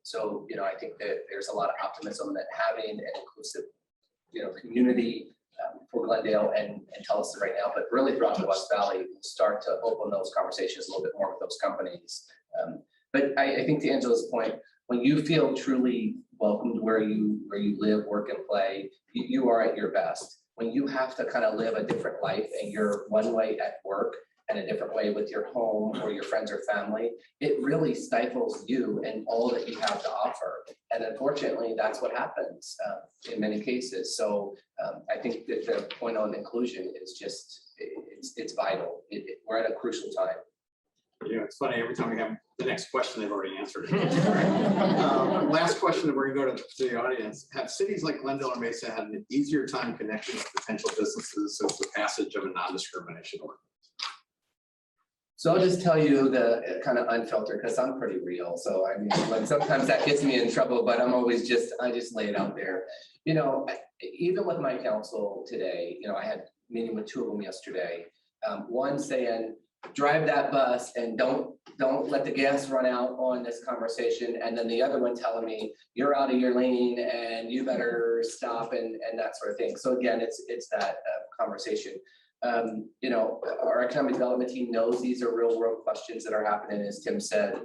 So, I think that there's a lot of optimism that having an inclusive, community for Glendale and Tulsa right now, but really throughout the West Valley, we'll start to open those conversations a little bit more with those companies. But I think to Angela's point, when you feel truly welcomed where you live, work, and play, you are at your best. When you have to kind of live a different life and you're one way at work and a different way with your home or your friends or family, it really stifles you and all that you have to offer. And unfortunately, that's what happens in many cases. So I think that the point on inclusion is just, it's vital. We're at a crucial time. You know, it's funny, every time we have the next question, they've already answered it. Last question that we're gonna go to the audience. Have cities like Glendale and Mesa had an easier time connecting with potential businesses since the passage of a non-discrimination ordinance? So I'll just tell you the kind of unfiltered, because I'm pretty real. So I mean, like sometimes that gets me in trouble, but I'm always I just lay it out there. You know, even with my council today, you know, I had a meeting with 2 of them yesterday. One saying, drive that bus and don't let the gas run out on this conversation. And then the other one telling me, you're out of your lane and you better stop and that sort of thing. So again, it's that conversation. You know, our economic development team knows these are real world questions that are happening, as Tim said.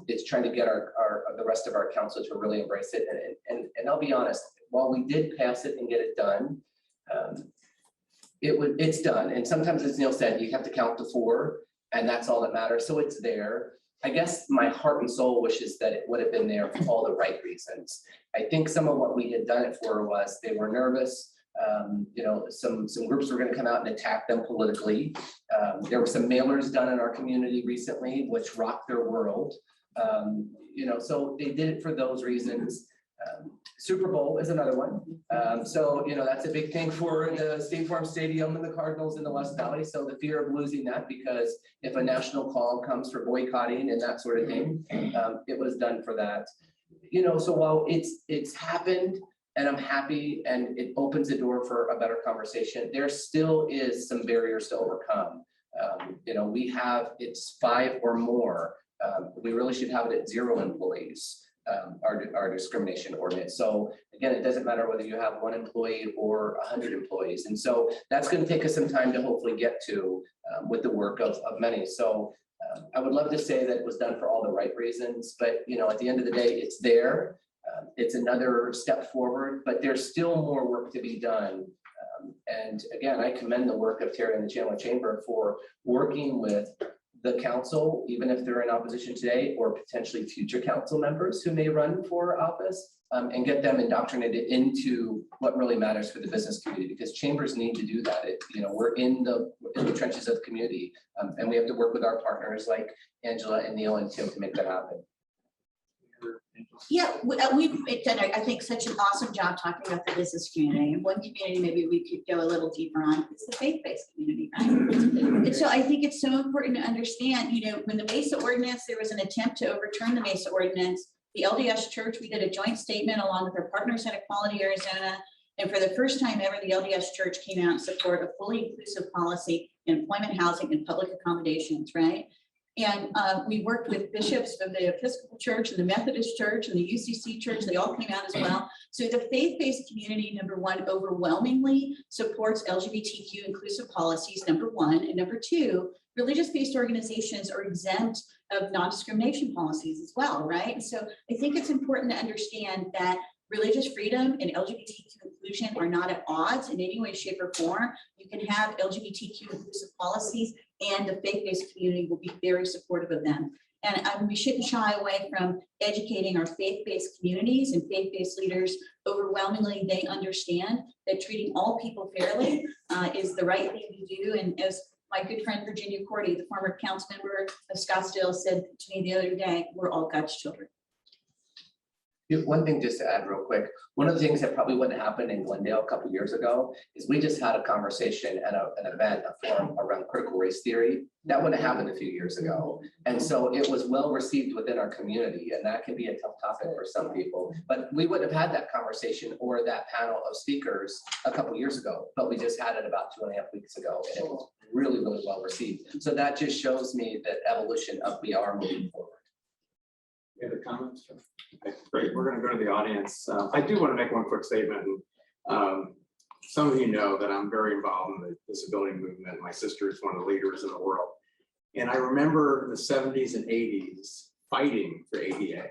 It's trying to get the rest of our council to really embrace it. And I'll be honest, while we did pass it and get it done, it's done. And sometimes, as Neil said, you have to count to 4 and that's all that matters. So it's there. I guess my heart and soul wishes that it would have been there for all the right reasons. I think some of what we had done it for was they were nervous. You know, some groups were going to come out and attack them politically. There were some mailers done in our community recently, which rocked their world. You know, so they did it for those reasons. Super Bowl is another one. So, you know, that's a big thing for the State Farm Stadium and the Cardinals in the West Valley. So the fear of losing that, because if a national call comes for boycotting and that sort of thing, it was done for that. You know, so while it's happened, and I'm happy and it opens the door for a better conversation, there still is some barriers to overcome. You know, it's 5 or more. We really should have it at 0 employees, our discrimination ordinance. So again, it doesn't matter whether you have 1 employee or 100 employees. And so that's going to take us some time to hopefully get to with the work of many. So I would love to say that it was done for all the right reasons, but you know, at the end of the day, it's there. It's another step forward, but there's still more work to be done. And again, I commend the work of Terry and the Chandler Chamber for working with the council, even if they're in opposition today, or potentially future council members who may run for office, and get them indoctrinated into what really matters for the business community, because chambers need to do that. You know, we're in the trenches of the community, and we have to work with our partners like Angela and Neil and Tim to make that happen. Yeah, we've done, I think, such an awesome job talking about the business community. And one community maybe we could go a little deeper on is the faith-based community, right? And so I think it's so important to understand, you know, when the Mesa ordinance, there was an attempt to overturn the Mesa ordinance. The LDS Church, we did a joint statement along with our partners at Equality Arizona. And for the first time ever, the LDS Church came out in support of fully inclusive policy in employment, housing, and public accommodations, right? And we worked with bishops of the Episcopal Church and the Methodist Church and the UCC Church. They all came out as well. So the faith-based community, number 1, overwhelmingly supports LGBTQ inclusive policies, number 1. And number 2, religious-based organizations are exempt of non-discrimination policies as well, right? So I think it's important to understand that religious freedom and LGBTQ inclusion are not at odds in any way, shape, or form. You can have LGBTQ inclusive policies, and the faith-based community will be very supportive of them. And we shouldn't shy away from educating our faith-based communities and faith-based leaders. Overwhelmingly, they understand that treating all people fairly is the right thing to do. And as my good friend Virginia Cordy, the former council member of Scottsdale, said to me the other day, we're all God's children. One thing just to add real quick, one of the things that probably wouldn't happen in Glendale a couple of years ago is we just had a conversation at an event, a forum around critical race theory. That wouldn't have happened a few years ago. And so it was well received within our community, and that can be a tough topic for some people. But we wouldn't have had that conversation or that panel of speakers a couple of years ago, but we just had it about 2.5 weeks ago, and it was really, really well received. So that just shows me that evolution of we are moving forward. Any other comments? Okay, great. We're going to go to the audience. I do want to make one quick statement. Some of you know that I'm very involved in the disability movement. My sister is one of the leaders in the world. And I remember the 70s and 80s fighting for ADA.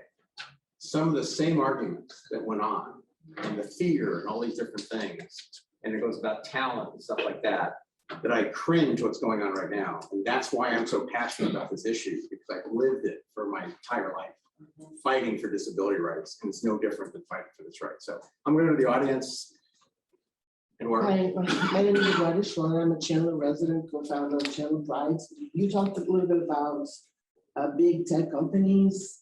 Some of the same arguments that went on, and the fear and all these different things. And it goes about talent and stuff like that, that I cringe what's going on right now. And that's why I'm so passionate about this issue, because I've lived it for my entire life. Fighting for disability rights, and it's no different than fighting for this right. So I'm going to the audience. And where? Hi, my name is Roger Schwartz. I'm a Chandler resident, co-founder of Chandler Brides. You talked a little bit about big tech companies.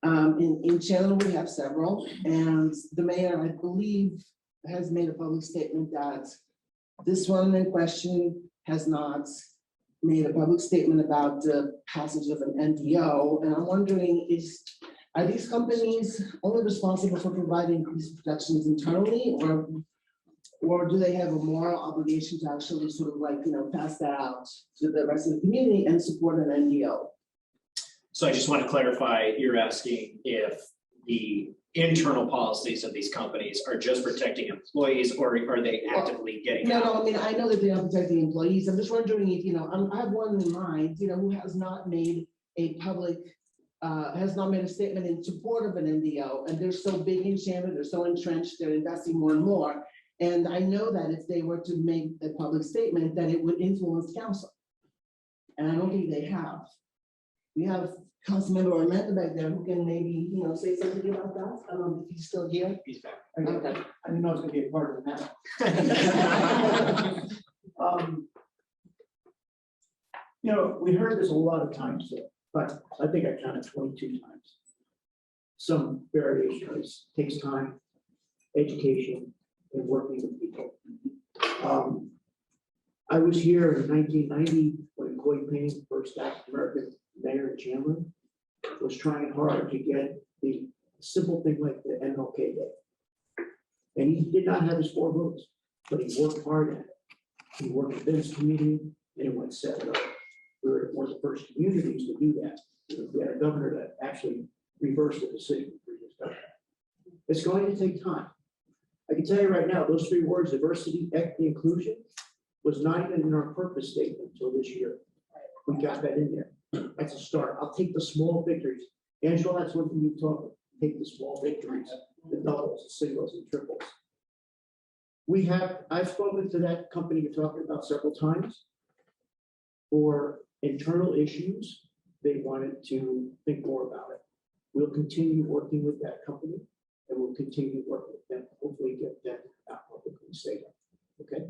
In Chandler, we have several, and the mayor, I believe, has made a public statement that this one in question has not made a public statement about the passage of an NDO. And I'm wondering, are these companies only responsible for providing these protections internally, or do they have a moral obligation to actually sort of like, pass that out to the rest of the community and support an NDO? So I just want to clarify, you're asking if the internal policies of these companies are just protecting employees, or are they actively getting out? No, I mean, I know that they are protecting employees. I'm just wondering if, I have one in mind, who has not made a public, has not made a statement in support of an NDO, and they're so big in Chandler, they're so entrenched, they're investing more and more. And I know that if they were to make a public statement, that it would influence council. And I don't think they have. We have Councilmember Orlando back there who can maybe, say something about that. I don't know if he's still here. He's back. Okay. I didn't know it was gonna be a part of the panel. We heard this a lot of times, but I think I counted 22 times. Some variation takes time, education, and working with people. I was here in 1990 when Coy Payne, first African American mayor of Chandler, was trying hard to get the simple thing like the MLK Day. And he did not have his 4 votes, but he worked hard at it. He worked with this community and it went set it up. We were one of the first communities to do that. We had a governor that actually reversed the decision. It's going to take time. I can tell you right now, those 3 words, diversity, equity, inclusion, was not even in our purpose statement until this year. We got that in there. That's a start. I'll take the small victories. Angela, that's one thing you talk about. Take the small victories, the doubles, the singles, and triples. I've spoken to that company you're talking about several times. For internal issues, they wanted to think more about it. We'll continue working with that company, and we'll continue working with them. Hopefully get them out publicly say that. Okay?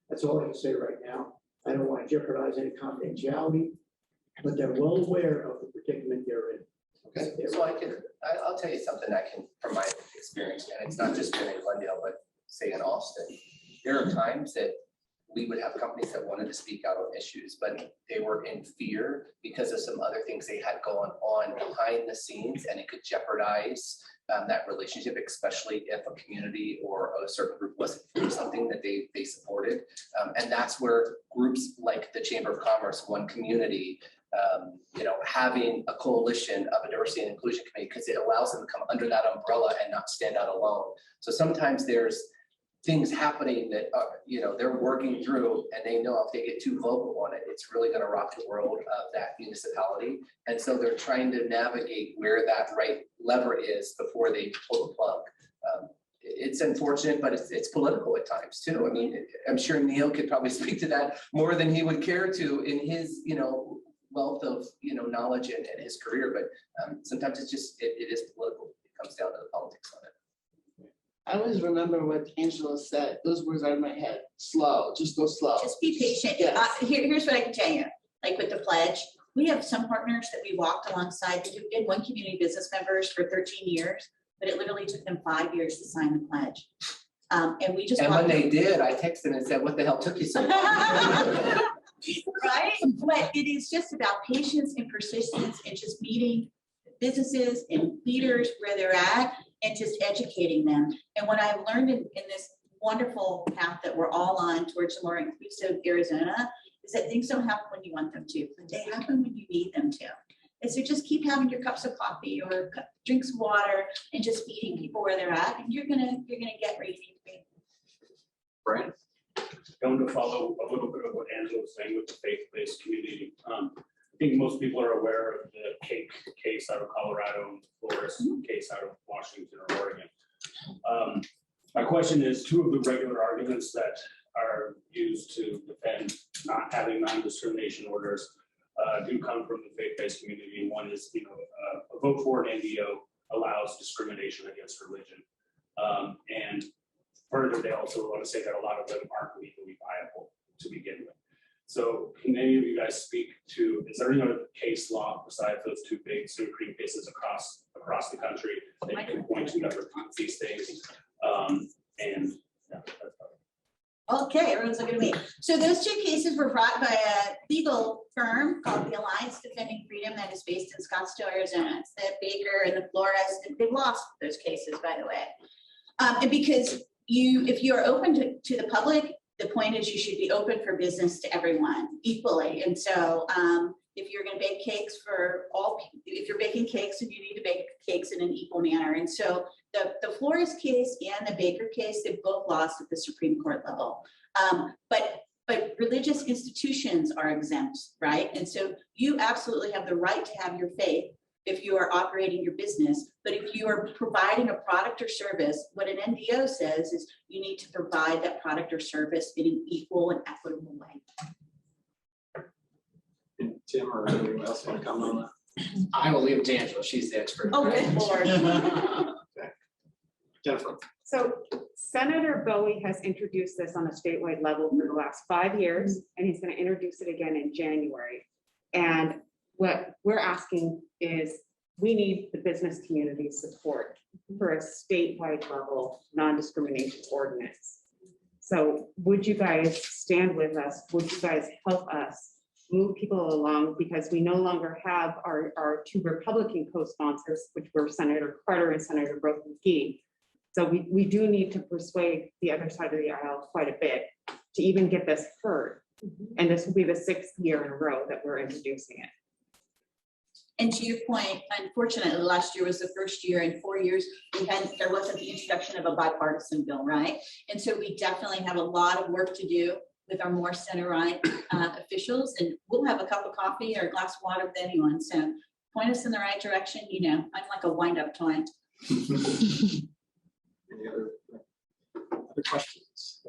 That's all I can say right now. I don't want to jeopardize any confidentiality, but they're well aware of the predicament they're in. Okay, so I'll tell you something I can, from my experience, and it's not just been in Glendale, but say in Austin. There are times that we would have companies that wanted to speak out on issues, but they were in fear because of some other things they had going on behind the scenes, and it could jeopardize that relationship, especially if a community or a certain group wasn't for something that they supported. And that's where groups like the Chamber of Commerce, One Community, having a coalition of a diversity and inclusion committee, because it allows them to come under that umbrella and not stand out alone. So sometimes there's things happening that they're working through, and they know if they get too vocal on it, it's really going to rock the world of that municipality. And so they're trying to navigate where that right lever is before they pull the plug. It's unfortunate, but it's political at times too. I mean, I'm sure Neil could probably speak to that more than he would care to in his wealth of knowledge and his career. But sometimes it's just it is political. It comes down to the politics on it. I always remember what Angela said. Those words are in my head. Slow, just go slow. Just be patient. Yes. Here's what I can tell you, like with the pledge, we have some partners that we walked alongside. We did One Community business members for 13 years, but it literally took them 5 years to sign the pledge. And we just. And when they did, I texted them and said, "What the hell took you so long?" Right? But it is just about patience and persistence and just meeting businesses and leaders where they're at and just educating them. And what I've learned in this wonderful path that we're all on towards a more inclusive Arizona is that things don't happen when you want them to, but they happen when you need them to. And so just keep having your cups of coffee or drinks of water and just meeting people where they're at, and you're gonna get where you need to be. Brian? Going to follow a little bit of what Angela was saying with the faith-based community. I think most people are aware of the cake case out of Colorado and the florist case out of Washington or Oregon. My question is, 2 of the regular arguments that are used to defend not having non-discrimination orders do come from the faith-based community. One is, a vote for an NDO allows discrimination against religion. And further, they also want to say that a lot of them aren't legally viable to begin with. So can any of you guys speak to, is there any other case law besides those two big Supreme cases across the country that you can point to that repeats these things? And yeah, that's about it. Okay, everyone's looking at me. So those two cases were brought by a legal firm called the Alliance Defending Freedom that is based in Scottsdale, Arizona. It's the Baker and the Flores. They lost those cases, by the way. And because if you are open to the public, the point is you should be open for business to everyone equally. And so if you're going to bake cakes for all, if you're baking cakes, then you need to bake cakes in an equal manner. And so the Flores case and the Baker case, they both lost at the Supreme Court level. But religious institutions are exempt, right? And so you absolutely have the right to have your faith if you are operating your business. But if you are providing a product or service, what an NDO says is you need to provide that product or service in an equal and equitable way. And Tim or anyone else want to comment on that? I will leave it to Angela. She's the expert. Oh, good Lord. Okay. Jennifer. So Senator Bowie has introduced this on a statewide level for the last 5 years, and he's going to introduce it again in January. And what we're asking is we need the business community support for a statewide level non-discrimination ordinance. So would you guys stand with us? Would you guys help us move people along? Because we no longer have our two Republican co-sponsors, which were Senator Carter and Senator McGee. So we do need to persuade the other side of the aisle quite a bit to even get this heard. And this will be the 6th year in a row that we're introducing it. And to your point, unfortunately, last year was the first year in 4 years there wasn't the introduction of a bipartisan bill, right? And so we definitely have a lot of work to do with our more center-right officials, and we'll have a cup of coffee or a glass of water with anyone. So point us in the right direction. You know, I'm like a wind-up toy. Any other questions?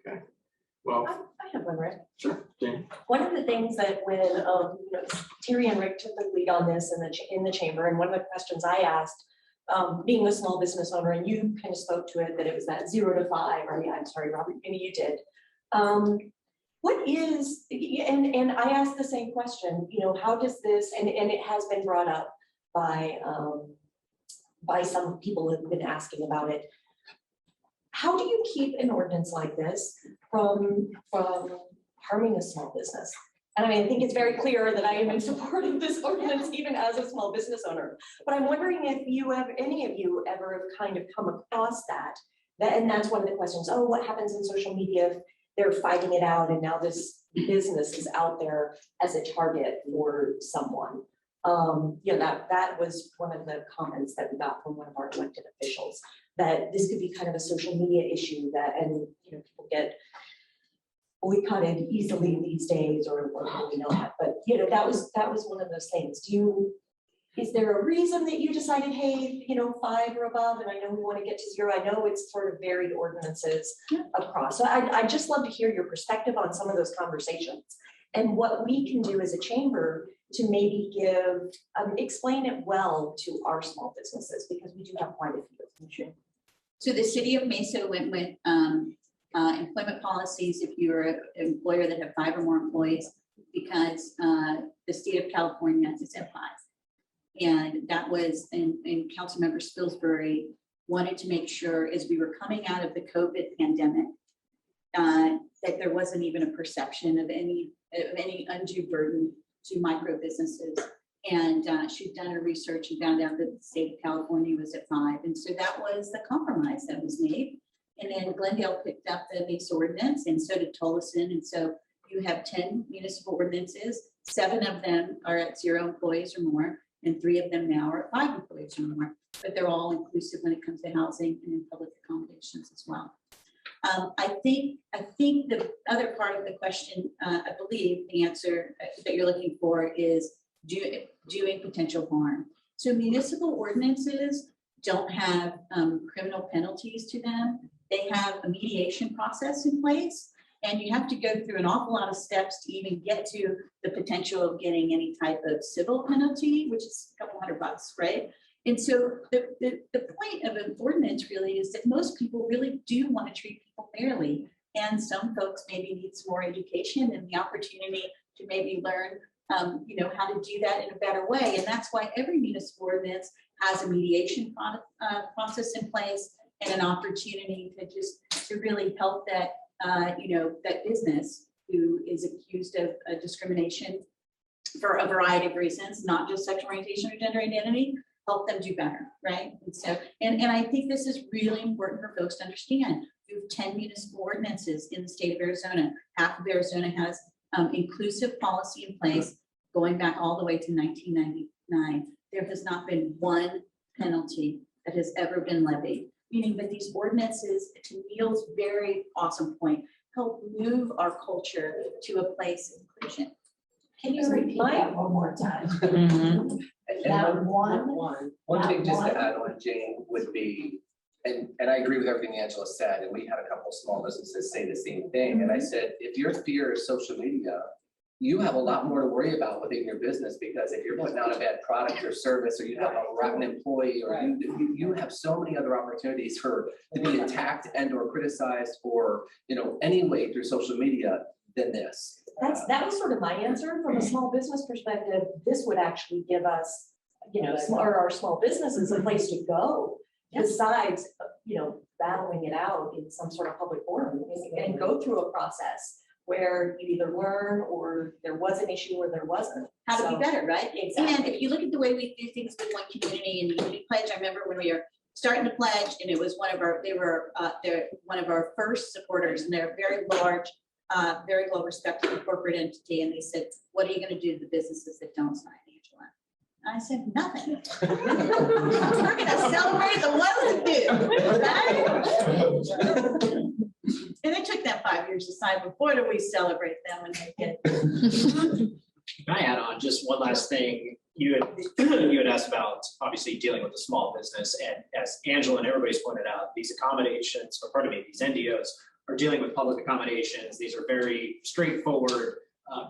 Okay. Well, I have one, Rick. sure. Jane. One of the things that when Terry and Rick took the lead on this in the chamber, and one of the questions I asked, being a small business owner, and you kind of spoke to it, that it was that 0 to 5, or I'm sorry, Robert, maybe you did. What is, and I asked the same question, you know, how does this, and it has been brought up by some people who have been asking about it. How do you keep an ordinance like this from harming a small business? And I mean, I think it's very clear that I am in support of this ordinance, even as a small business owner. But I'm wondering if any of you ever have kind of come across that, and that's one of the questions. Oh, what happens in social media if they're fighting it out and now this business is out there as a target for someone? You know, that was one of the comments that we got from one of our elected officials, that this could be kind of a social media issue and you know, people get boycotted easily these days, or maybe not. But you know, that was one of those things. Is there a reason that you decided, hey, you know, 5 or above, and I know we want to get to 0. I know it's sort of varied ordinances across. So I'd just love to hear your perspective on some of those conversations and what we can do as a chamber to maybe explain it well to our small businesses, because we do have quite a few. So the city of Mesa went with employment policies if you're an employer that have 5 or more employees, because the state of California is at 5. And that was, and Councilmember Spilsbury wanted to make sure, as we were coming out of the COVID pandemic, that there wasn't even a perception of any undue burden to micro businesses. And she'd done her research and found out that the state of California was at 5. And so that was the compromise that was made. And then Glendale picked up the Mesa ordinance, and so did Tolleson. And so you have 10 municipal ordinances. 7 of them are at 0 employees or more, and 3 of them now are at 5 employees or more. But they're all inclusive when it comes to housing and in public accommodations as well. I think the other part of the question, I believe the answer that you're looking for is doing potential harm. So municipal ordinances don't have criminal penalties to them. They have a mediation process in place, and you have to go through an awful lot of steps to even get to the potential of getting any type of civil penalty, which is a couple $100, right? And so the point of an ordinance really is that most people really do want to treat people fairly. And some folks maybe need some more education and the opportunity to maybe learn, how to do that in a better way. And that's why every municipal ordinance has a mediation process in place and an opportunity to really help that, that business who is accused of discrimination for a variety of reasons, not just sexual orientation or gender identity, help them do better, right? And so, and I think this is really important for folks to understand. We have 10 municipal ordinances in the state of Arizona. Half of Arizona has inclusive policy in place going back all the way to 1999. There has not been one penalty that has ever been levied, meaning that these ordinances, to Neil's very awesome point, help move our culture to a place of inclusion. Can you repeat that one more time? And That one. one thing just to add on, Jane, would be, and I agree with everything Angela said, and we had a couple small businesses say the same thing. And I said, if your fear is social media, you have a lot more to worry about within your business, because if you're putting out a bad product or service, or you have a rotten employee, or you have so many other opportunities to be attacked and or criticized or, any way through social media than this. That was sort of my answer from a small business perspective. This would actually give us, our small businesses a place to go besides, battling it out in some sort of public forum and go through a process where you either learn or there was an issue or there wasn't. How to be better, right? Exactly. And if you look at the way we do things with one community and the unity pledge, I remember when we were starting to pledge, and it was they're one of our first supporters, and they're very large, very well respected corporate entity. And they said, what are you going to do to the businesses that don't sign, Angela? And I said, nothing. We're going to celebrate the ones that do, right? And it took them 5 years to sign, but boy, do we celebrate them when they get. Can I add on just one last thing? You had asked about obviously dealing with the small business, and as Angela and everybody's pointed out, these accommodations, or pardon me, these NDOs are dealing with public accommodations. These are very straightforward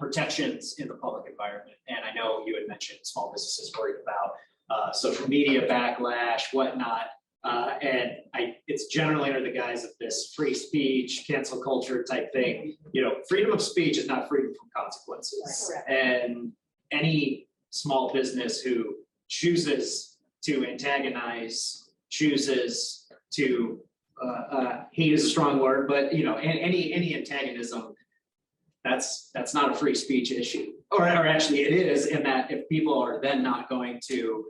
protections in the public environment. And I know you had mentioned small businesses worried about social media backlash, whatnot. It's generally under the guise of this free speech, cancel culture type thing. Freedom of speech is not freedom from consequences. Correct. And any small business who chooses to antagonize, chooses to hate is a strong word, but any antagonism, that's not a free speech issue. Or actually it is, in that if people are then not going to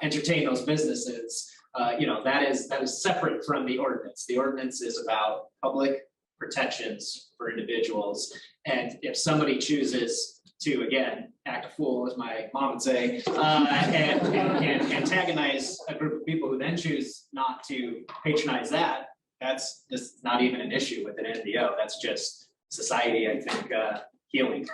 entertain those businesses, that is separate from the ordinance. The ordinance is about public protections for individuals. And if somebody chooses to, again, act a fool, as my mom would say, and antagonize a group of people who then choose not to patronize that's just not even an issue with an NDO. That's just society, I think, healing.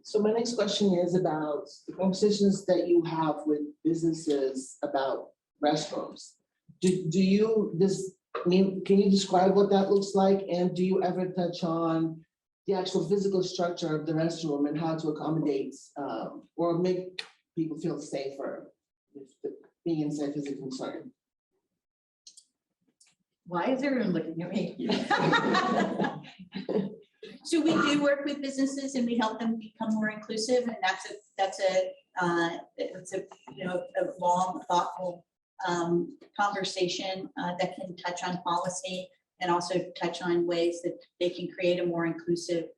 So my next question is about the conversations that you have with businesses about restrooms. Can you describe what that looks like? And do you ever touch on the actual physical structure of the restroom and how to accommodate or make people feel safer if being unsafe is a concern? Why is everyone looking at me? So we do work with businesses and we help them become more inclusive, and that's a long, thoughtful conversation that can touch on policy and also touch on ways that they can create a more inclusive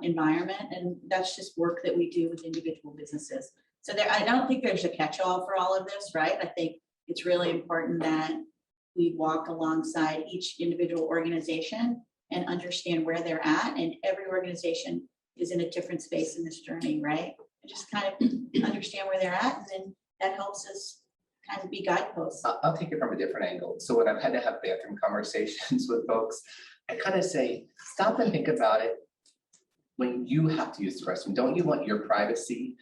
environment. And that's just work that we do with individual businesses. So I don't think there's a catch-all for all of this, right? I think it's really important that we walk alongside each individual organization and understand where they're at. And every organization is in a different space in this journey, right? And just kind of understand where they're at, and then that helps us kind of be guideposts. I'll take it from a different angle. So when I've had to have bathroom conversations with folks, I kind of say, stop and think about it when you have to use the restroom. Don't you want your privacy?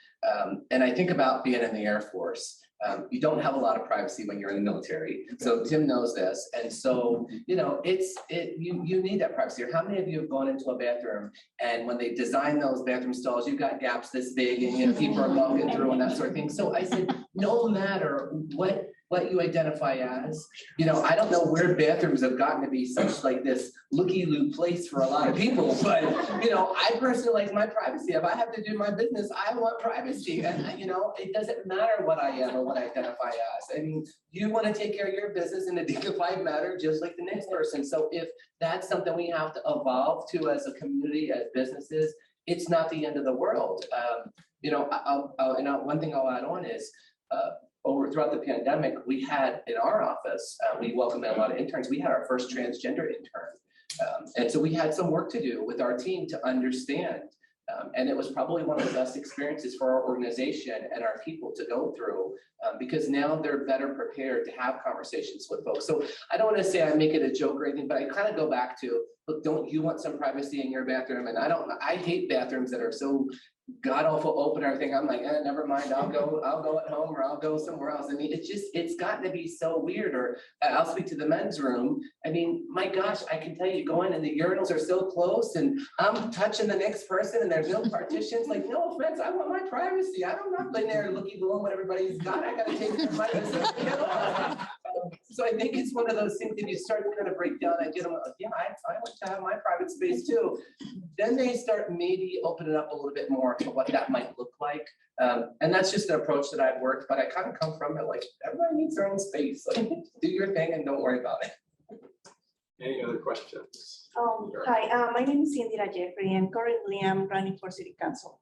And I think about being in the Air Force. You don't have a lot of privacy when you're in the military. So Tim knows this. And so, you know, you need that privacy. Or how many of you have gone into a bathroom and when they design those bathroom stalls, you've got gaps this big and, you know, people are walking through and that sort of thing. So I said, no matter what you identify as, you know, I don't know where bathrooms have gotten to be such like this looky-loo place for a lot of people, but, you know, I personally like my privacy. If I have to do my business, I want privacy. And, you know, it doesn't matter what I am or what I identify as. I mean, you want to take care of your business in a dignified manner, just like the next person. So if that's something we have to evolve to as a community, as businesses, it's not the end of the world. You know, one thing I'll add on is, throughout the pandemic, we had in our office, we welcomed in a lot of interns. We had our first transgender intern. And so we had some work to do with our team to understand. And it was probably one of the best experiences for our organization and our people to go through, because now they're better prepared to have conversations with folks. So I don't want to say I make it a joke or anything, but I kind of go back to, look, don't you want some privacy in your bathroom? And I hate bathrooms that are so god awful open and everything. I'm like, never mind, I'll go at home or I'll go somewhere else. I mean, it's gotten to be so weird. Or I'll speak to the men's room. I mean, my gosh, I can tell you, go in and the urinals are so close and I'm touching the next person and there's no partitions. Like, no offense, I want my privacy. I don't not in there looking below what everybody's got. I gotta take care of my business. So I think it's one of those things that you start to kind of break down. I get them, yeah, I want to have my private space too. Then they start maybe opening up a little bit more to what that might look like. And that's just an approach that I've worked, but I kind of come from it like everybody needs their own space. Like, do your thing and don't worry about it. Any other questions? Hi, my name is Indira Jeffrey and currently I'm running for City Council.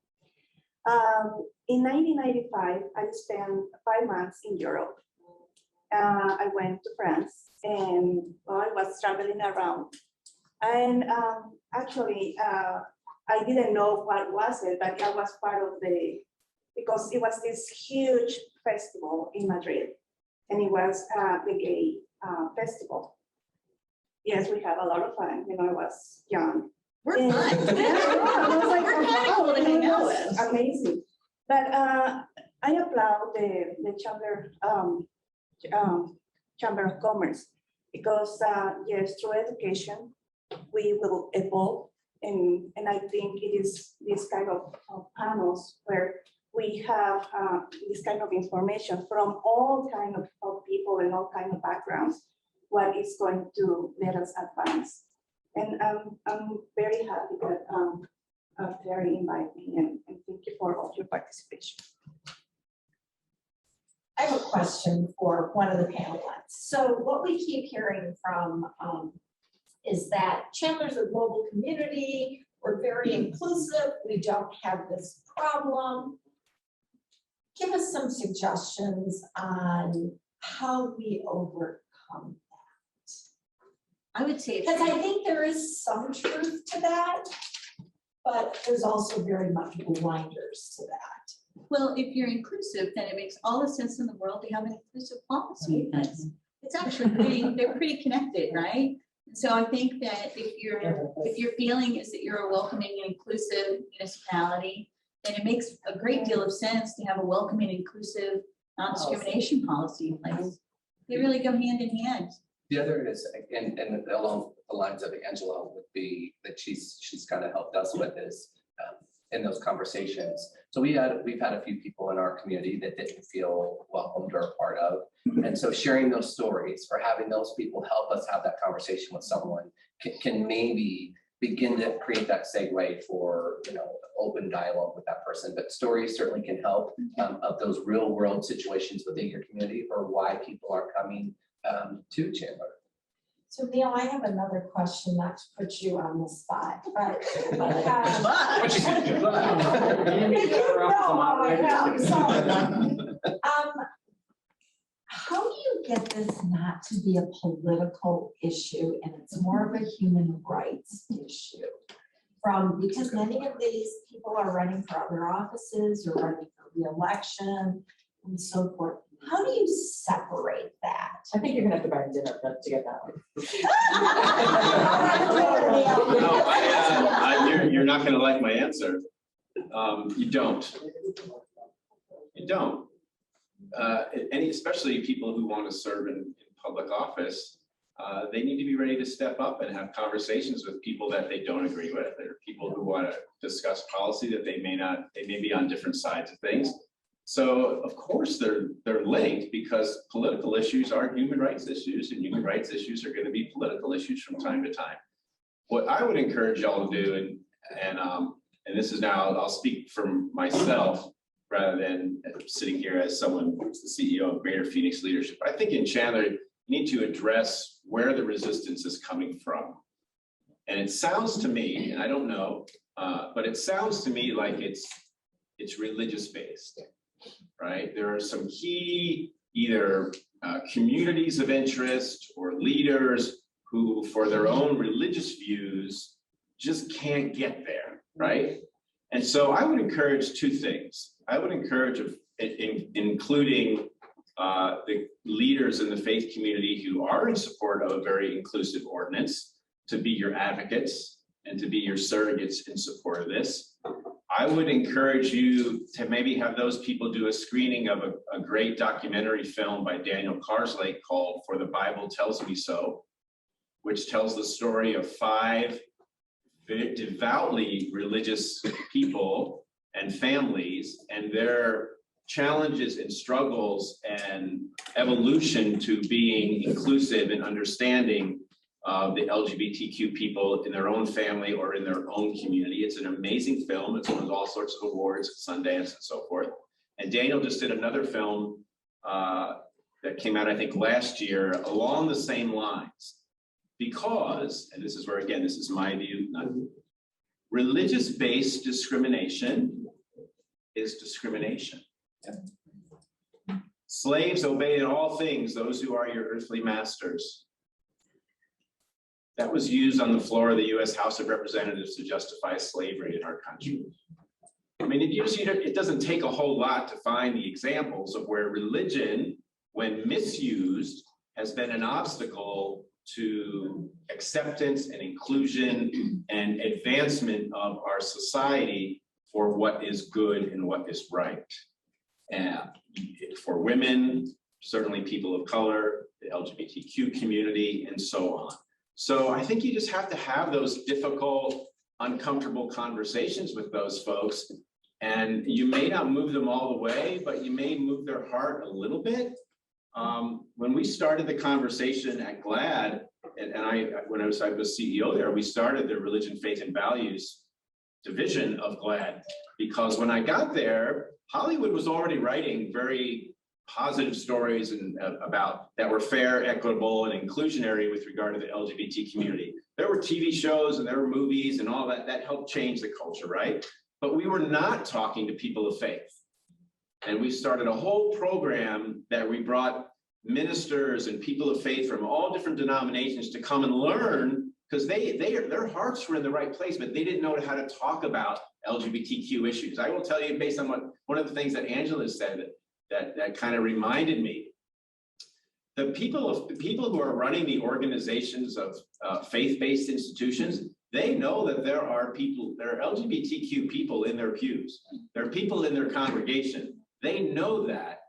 In 1995, I spent 5 months in Europe. I went to France and I was traveling around. And actually, I didn't know what was it, but I was part of because it was this huge festival in Madrid, and it was the gay festival. Yes, we had a lot of fun. You know, I was young. We're fun. Yeah, I was like, we're kind of cool to hang out with. Amazing. But I applaud the Chamber of Commerce because yes, through education, we will evolve. And I think it is this kind of panels where we have this kind of information from all kind of people and all kind of backgrounds, what is going to let us advance. And I'm very happy that Terry invited me and thank you for all your participation. I have a question for one of the panelists. So what we keep hearing from is that Chandler's a global community, we're very inclusive, we don't have this problem. Give us some suggestions on how we overcome that. I would say, Because I think there is some truth to that, but there's also very much blinders to that. Well, if you're inclusive, then it makes all the sense in the world to have an inclusive policy. It's actually they're pretty connected, right? And so I think that if your feeling is that you're a welcoming and inclusive municipality, then it makes a great deal of sense to have a welcoming, inclusive, non-discrimination policy in place. They really go hand in hand. The other is, and along the lines of Angela, would be that she's kind of helped us with is in those conversations. So we've had a few people in our community that didn't feel welcomed or a part of. And so sharing those stories or having those people help us have that conversation with someone can maybe begin to create that segue for, you know, open dialogue with that person. But stories certainly can help of those real world situations within your community or why people are coming to Chandler. So Neil, I have another question, not to put you on the spot, but how do you get this not to be a political issue and it's more of a human rights issue? Because many of these people are running for other offices or running for re-election and so forth. How do you separate that? I think you're gonna have to buy dinner to get that one. You're not gonna like my answer. You don't. You don't. especially people who want to serve in public office, they need to be ready to step up and have conversations with people that they don't agree with, or people who want to discuss policy that they may be on different sides of things. So of course they're linked, because political issues are human rights issues, and human rights issues are going to be political issues from time to time. What I would encourage y'all to do, and this is now, I'll speak from myself rather than sitting here as someone who's the CEO of Greater Phoenix Leadership. I think in Chandler, you need to address where the resistance is coming from. And it sounds to me, and I don't know, but it sounds to me like it's religious based, right? There are some key either communities of interest or leaders who, for their own religious views, just can't get there, right? And so I would encourage two things. I would encourage, including the leaders in the faith community who are in support of a very inclusive ordinance, to be your advocates and to be your surrogates in support of this. I would encourage you to maybe have those people do a screening of a great documentary film by Daniel Carslake called For the Bible Tells Me So, which tells the story of 5 very devoutly religious people and families and their challenges and struggles and evolution to being inclusive and understanding of the LGBTQ people in their own family or in their own community. It's an amazing film. It's won all sorts of awards, Sundance and so forth. And Daniel just did another film that came out, I think, last year along the same lines. Because, and this is where, again, this is my view, religious-based discrimination is discrimination. Slaves, obey in all things those who are your earthly masters. That was used on the floor of the US House of Representatives to justify slavery in our country. I mean, it doesn't take a whole lot to find the examples of where religion, when misused, has been an obstacle to acceptance and inclusion and advancement of our society for what is good and what is right. And for women, certainly people of color, the LGBTQ community, and so on. So I think you just have to have those difficult, uncomfortable conversations with those folks. And you may not move them all the way, but you may move their heart a little bit. When we started the conversation at GLAD, when I was CEO there, we started the Religion, Faith, and Values division of GLAD, because when I got there, Hollywood was already writing very positive stories and about that were fair, equitable, and inclusionary with regard to the LGBT community. There were TV shows and there were movies and all that helped change the culture, right? But we were not talking to people of faith. And we started a whole program that we brought ministers and people of faith from all different denominations to come and learn, because their hearts were in the right place, but they didn't know how to talk about LGBTQ issues. I will tell you, based on one of the things that Angela said that kind of reminded me, the people who are running the organizations of faith-based institutions, they know that there are LGBTQ people in their pews. There are people in their congregation. They know that,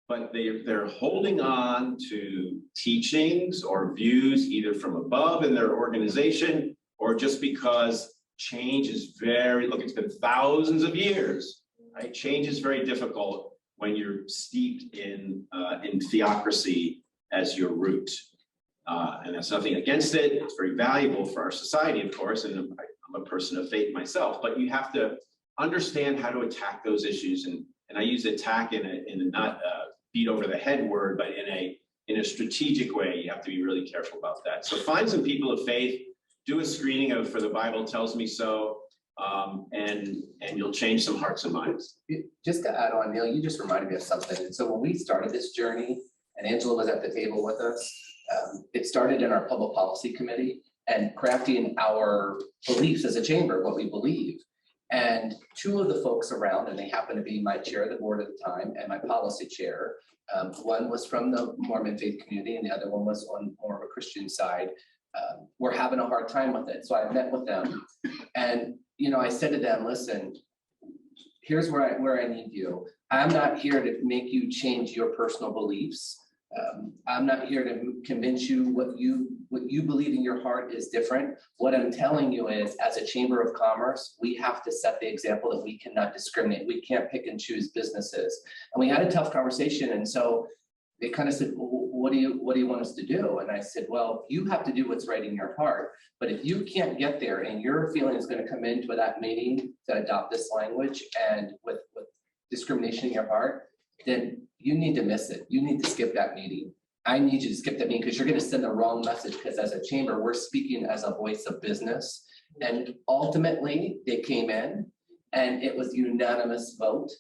but they're holding on to teachings or views either from above in their organization, or just because change is it's been thousands of years, right? Change is very difficult when you're steeped in theocracy as your root. And that's nothing against it. It's very valuable for our society, of course, and I'm a person of faith myself, but you have to understand how to attack those issues. And I use attack in a not beat over the head word, but in a strategic way. You have to be really careful about that. So find some people of faith, do a screening of For the Bible Tells Me So, and you'll change some hearts and minds. Just to add on, Neil, you just reminded me of something. And so when we started this journey, and Angela was at the table with us, it started in our public policy committee and crafting our beliefs as a chamber, what we believe. And two of the folks around, and they happened to be my chair of the board at the time and my policy chair, one was from the Mormon faith community and the other one was on more of a Christian side, were having a hard time with it. So I met with them and, I said to them, listen, here's where I need you. I'm not here to make you change your personal beliefs. I'm not here to convince you what you believe in your heart is different. What I'm telling you is, as a Chamber of Commerce, we have to set the example that we cannot discriminate. We can't pick and choose businesses. And we had a tough conversation. And so they kind of said, well, what do you want us to do? And I said, well, you have to do what's right in your heart. But if you can't get there and your feeling is going to come into that meeting to adopt this language and with discrimination in your heart, then you need to miss it. You need to skip that meeting. I need you to skip that meeting because you're going to send the wrong message, because as a chamber, we're speaking as a voice of business. And ultimately, they came in and it was unanimous vote.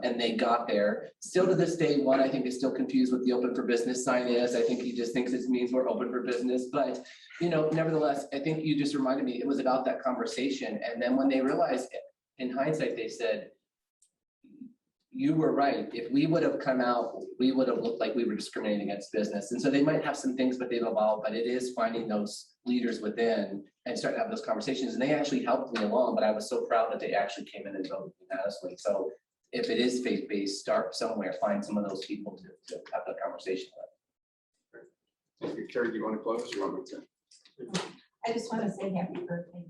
And they got there. Still to this day, one, I think is still confused what the open for business sign is. I think he just thinks it means we're open for business. But, nevertheless, I think you just reminded me, it was about that conversation. And then when they realized, in hindsight, they said, you were right. If we would have come out, we would have looked like we were discriminating against business. And so they might have some things, but they've evolved. But it is finding those leaders within and starting to have those conversations. And they actually helped me along. But I was so proud that they actually came in and voted unanimously. So if it is faith-based, start somewhere, find some of those people to have that conversation with. Thank you. Carrie, do you want to close? You want me to? I just want to say happy birthday.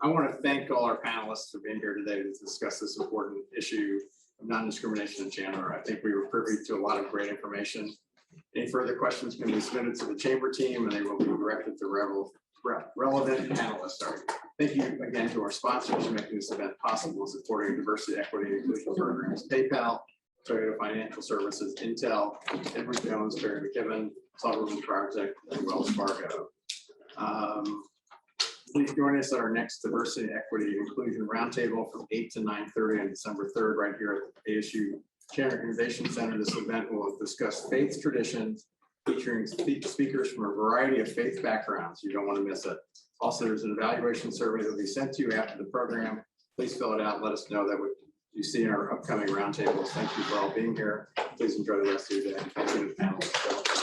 I want to thank all our panelists for being here today to discuss this important issue of non-discrimination in Chandler. I think we were privy to a lot of great information. Any further questions can be submitted to the chamber team and they will be directed to relevant panelists. Sorry. Thank you again to our sponsors for making this event possible, supporting diversity, equity, and inclusion programs, PayPal, Toyota Financial Services, Intel, Edward Jones, Terry McKibben, Sutherland Project, and Wells Fargo. Please join us at our next Diversity, Equity, and Inclusion Roundtable from 8 to 9:30 on December 3rd, right here at the ASU Chandler Innovation Center. This event will discuss faith traditions, featuring speakers from a variety of faith backgrounds. You don't want to miss it. Also, there's an evaluation survey that will be sent to you after the program. Please fill it out. Let us know that what you see in our upcoming roundtables. Thank you for all being here. Please enjoy the rest of your day. Thank you to the panelists.